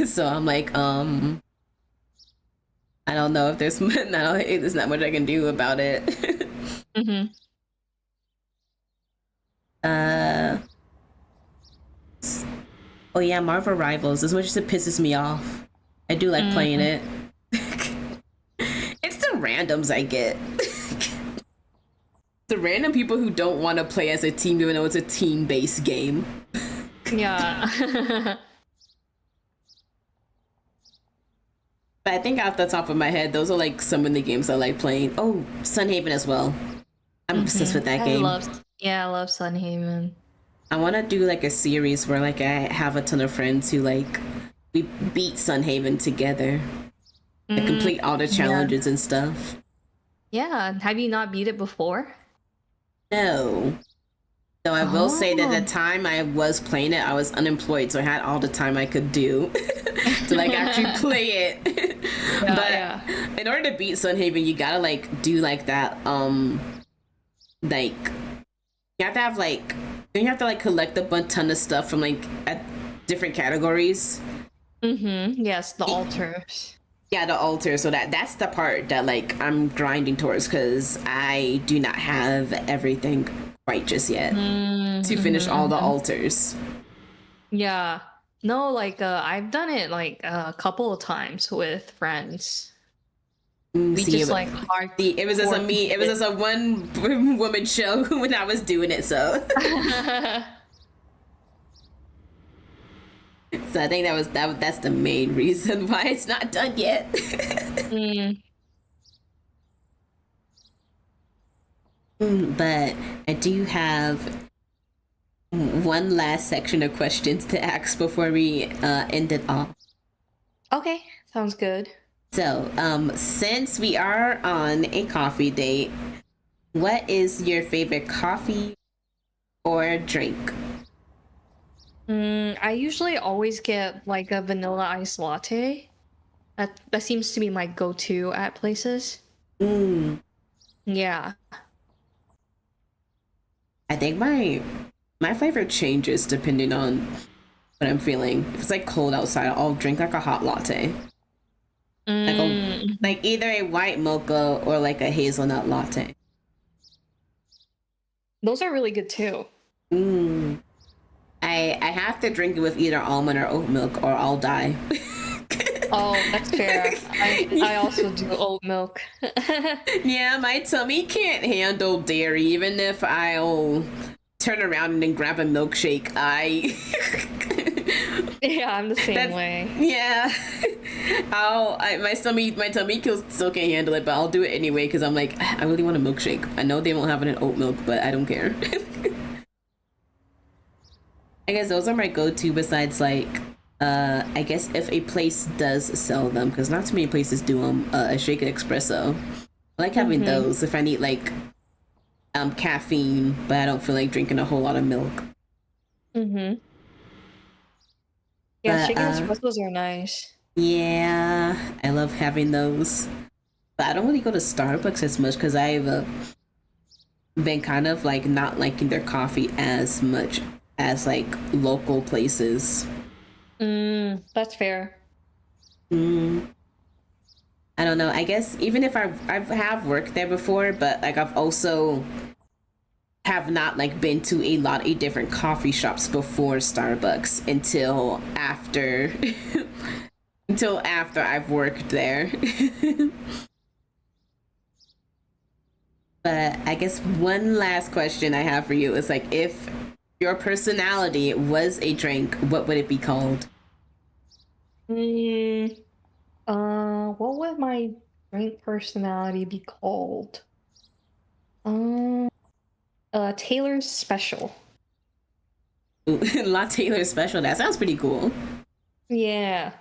So I'm like, I don't know if there's not much I can do about it. Mm-hmm. Oh yeah, Marvel Rivals. As much as it pisses me off, I do like playing it. It's the randoms I get. The random people who don't want to play as a team even though it's a team-based game. Yeah. But I think off the top of my head, those are like some of the games I like playing. Oh, Sunhaven as well. I'm obsessed with that game. I love Sunhaven. I want to do like a series where like I have a ton of friends who like we beat Sunhaven together, like complete all the challenges and stuff. Yeah, have you not beat it before? No. So I will say that the time I was playing it, I was unemployed, so I had all the time I could do to like actually play it. In order to beat Sunhaven, you gotta like do like that. Like you have to have like you have to like collect a ton of stuff from like at different categories. Yes, the altars. Yeah, the altar. So that's the part that like I'm grinding towards because I do not have everything quite just yet to finish all the altars. Yeah. No, like I've done it like a couple of times with friends. We just like hard. It was just a one woman show when I was doing it. So. So I think that's the main reason why it's not done yet. But I do have one last section of questions to ask before we end it off. Okay, sounds good. So, since we are on a coffee date, what is your favorite coffee or drink? I usually always get like a vanilla iced latte. That seems to be my go-to at places. Yeah. I think my flavor changes depending on what I'm feeling. If it's like cold outside, I'll drink like a hot latte. Like either a white mocha or like a hazelnut latte. Those are really good too. I have to drink it with either almond or oat milk or I'll die. Oh, that's fair. I also do oat milk. Yeah, my tummy can't handle dairy. Even if I'll turn around and then grab a milkshake, Yeah, I'm the same way. Yeah. My tummy still can't handle it, but I'll do it anyway because I'm like, I really want a milkshake. I know they won't have it in oat milk, but I don't care. I guess those are my go-to besides like I guess if a place does sell them, because not too many places do them, a shaken espresso. I like having those if I need like caffeine, but I don't feel like drinking a whole lot of milk. Yeah, shaken espressos are nice. Yeah, I love having those. But I don't really go to Starbucks as much because I've been kind of like not liking their coffee as much as like local places. That's fair. I don't know. I guess even if I have worked there before, but like I've also have not like been to a lot of different coffee shops before Starbucks until after I've worked there. But I guess one last question I have for you is like, if your personality was a drink, what would it be called? What would my drink personality be called? Taylor's Special. La Taylor Special. That sounds pretty cool. Yeah.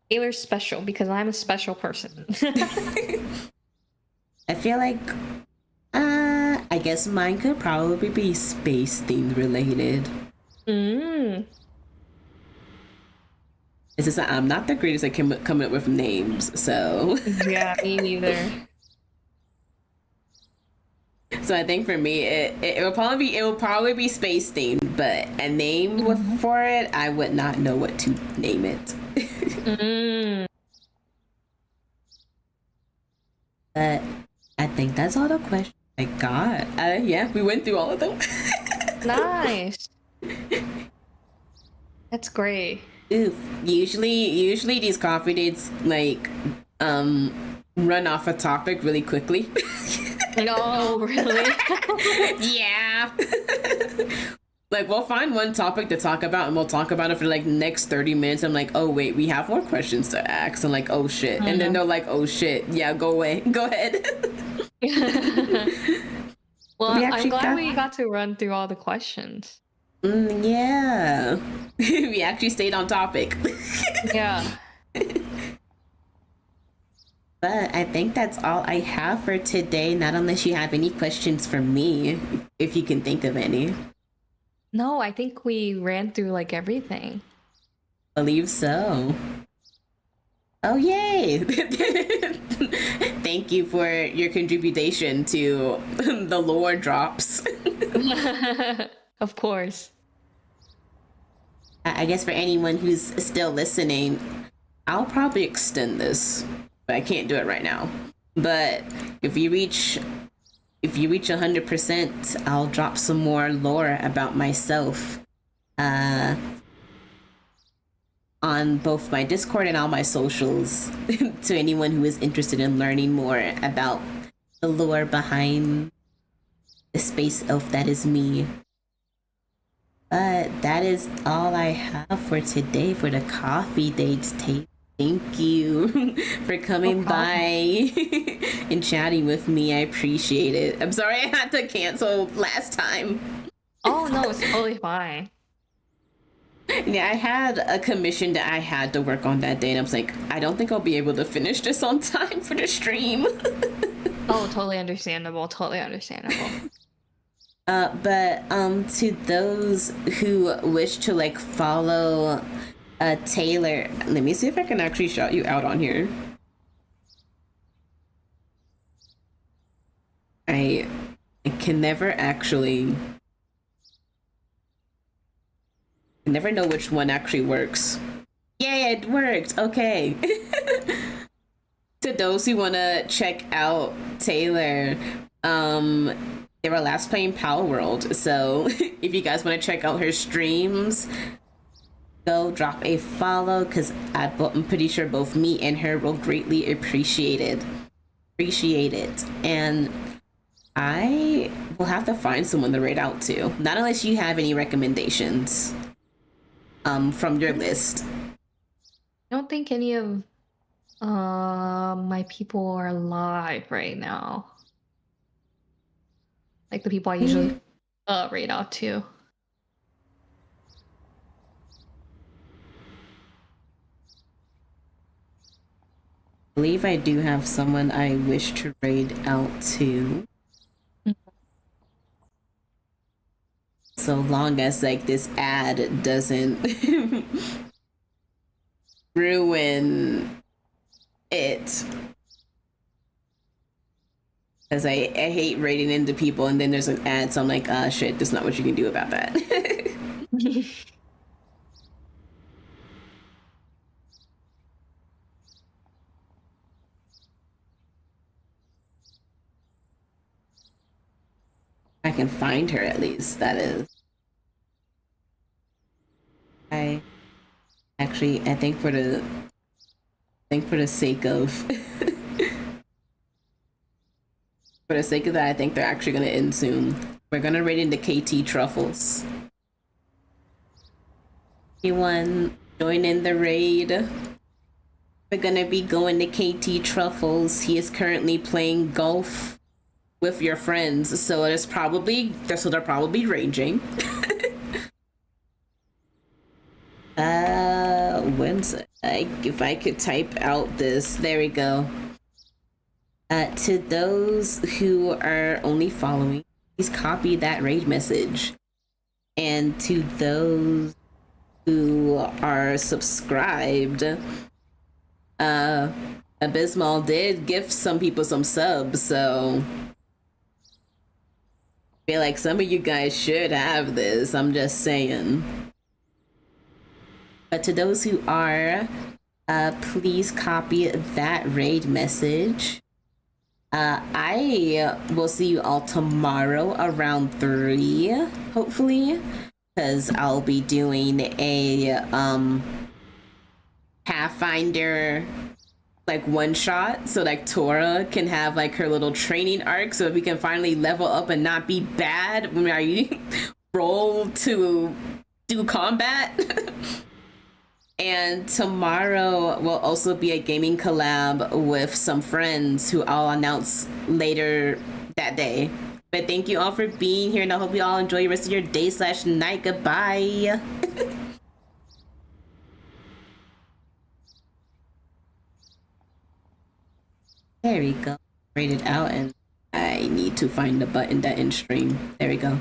Taylor's Special because I'm a special person. I feel like I guess mine could probably be space themed related. It's just that I'm not the greatest at coming up with names, so Yeah, me neither. So I think for me, it will probably be space themed, but a name for it, I would not know what to name it. But I think that's all the questions My God. Yeah, we went through all of them. Nice. That's great. Oof. Usually these coffee dates like run off a topic really quickly. No, really? Yeah. Like we'll find one topic to talk about and we'll talk about it for like next 30 minutes. I'm like, oh wait, we have more questions to ask. I'm like, oh shit. And then they're like, oh shit. Yeah, go away. Go ahead. Well, I'm glad we got to run through all the questions. Yeah. We actually stayed on topic. Yeah. But I think that's all I have for today. Not unless you have any questions for me, if you can think of any. No, I think we ran through like everything. Believe so. Oh, yay! Thank you for your contribution to the lore drops. Of course. I guess for anyone who's still listening, I'll probably extend this, but I can't do it right now. But if you reach 100%, I'll drop some more lore about myself on both my Discord and all my socials to anyone who is interested in learning more about the lore behind the space elf that is me. But that is all I have for today for the coffee dates tape. Thank you for coming by and chatting with me. I appreciate it. I'm sorry I had to cancel last time. Oh no, it's totally fine. Yeah, I had a commission that I had to work on that day, and I was like, I don't think I'll be able to finish this on time for the stream. Oh, totally understandable. Totally understandable. But to those who wish to like follow Taylor, let me see if I can actually shout you out on here. I can never actually never know which one actually works. Yeah, it worked. Okay. To those who want to check out Taylor, they were last playing Power World. So if you guys want to check out her streams, go drop a follow because I'm pretty sure both me and her will greatly appreciate it. And I will have to find someone to raid out to. Not unless you have any recommendations from your list. I don't think any of my people are live right now. Like the people I usually raid out to. I believe I do have someone I wish to raid out to. So long as like this ad doesn't ruin it. Because I hate raiding into people and then there's an ad, so I'm like, shit, there's not what you can do about that. I can find her at least, that is. I think for the sake of for the sake of that, I think they're actually gonna end soon. We're gonna raid into KT Truffles. Anyone join in the raid? We're gonna be going to KT Truffles. He is currently playing golf with your friends, so they're probably raging. If I could type out this, there we go. To those who are only following, please copy that raid message. And to those who are subscribed, Abysmal did give some people some subs, so I feel like some of you guys should have this. I'm just saying. But to those who are, please copy that raid message. I will see you all tomorrow around 3, hopefully, because I'll be doing a Pathfinder like one shot, so like Tora can have like her little training arc, so we can finally level up and not be bad when we roll to do combat. And tomorrow will also be a gaming collab with some friends who I'll announce later that day. But thank you all for being here, and I hope you all enjoy the rest of your day/night. Goodbye. There we go. Rated out, and I need to find the button that ends stream. There we go.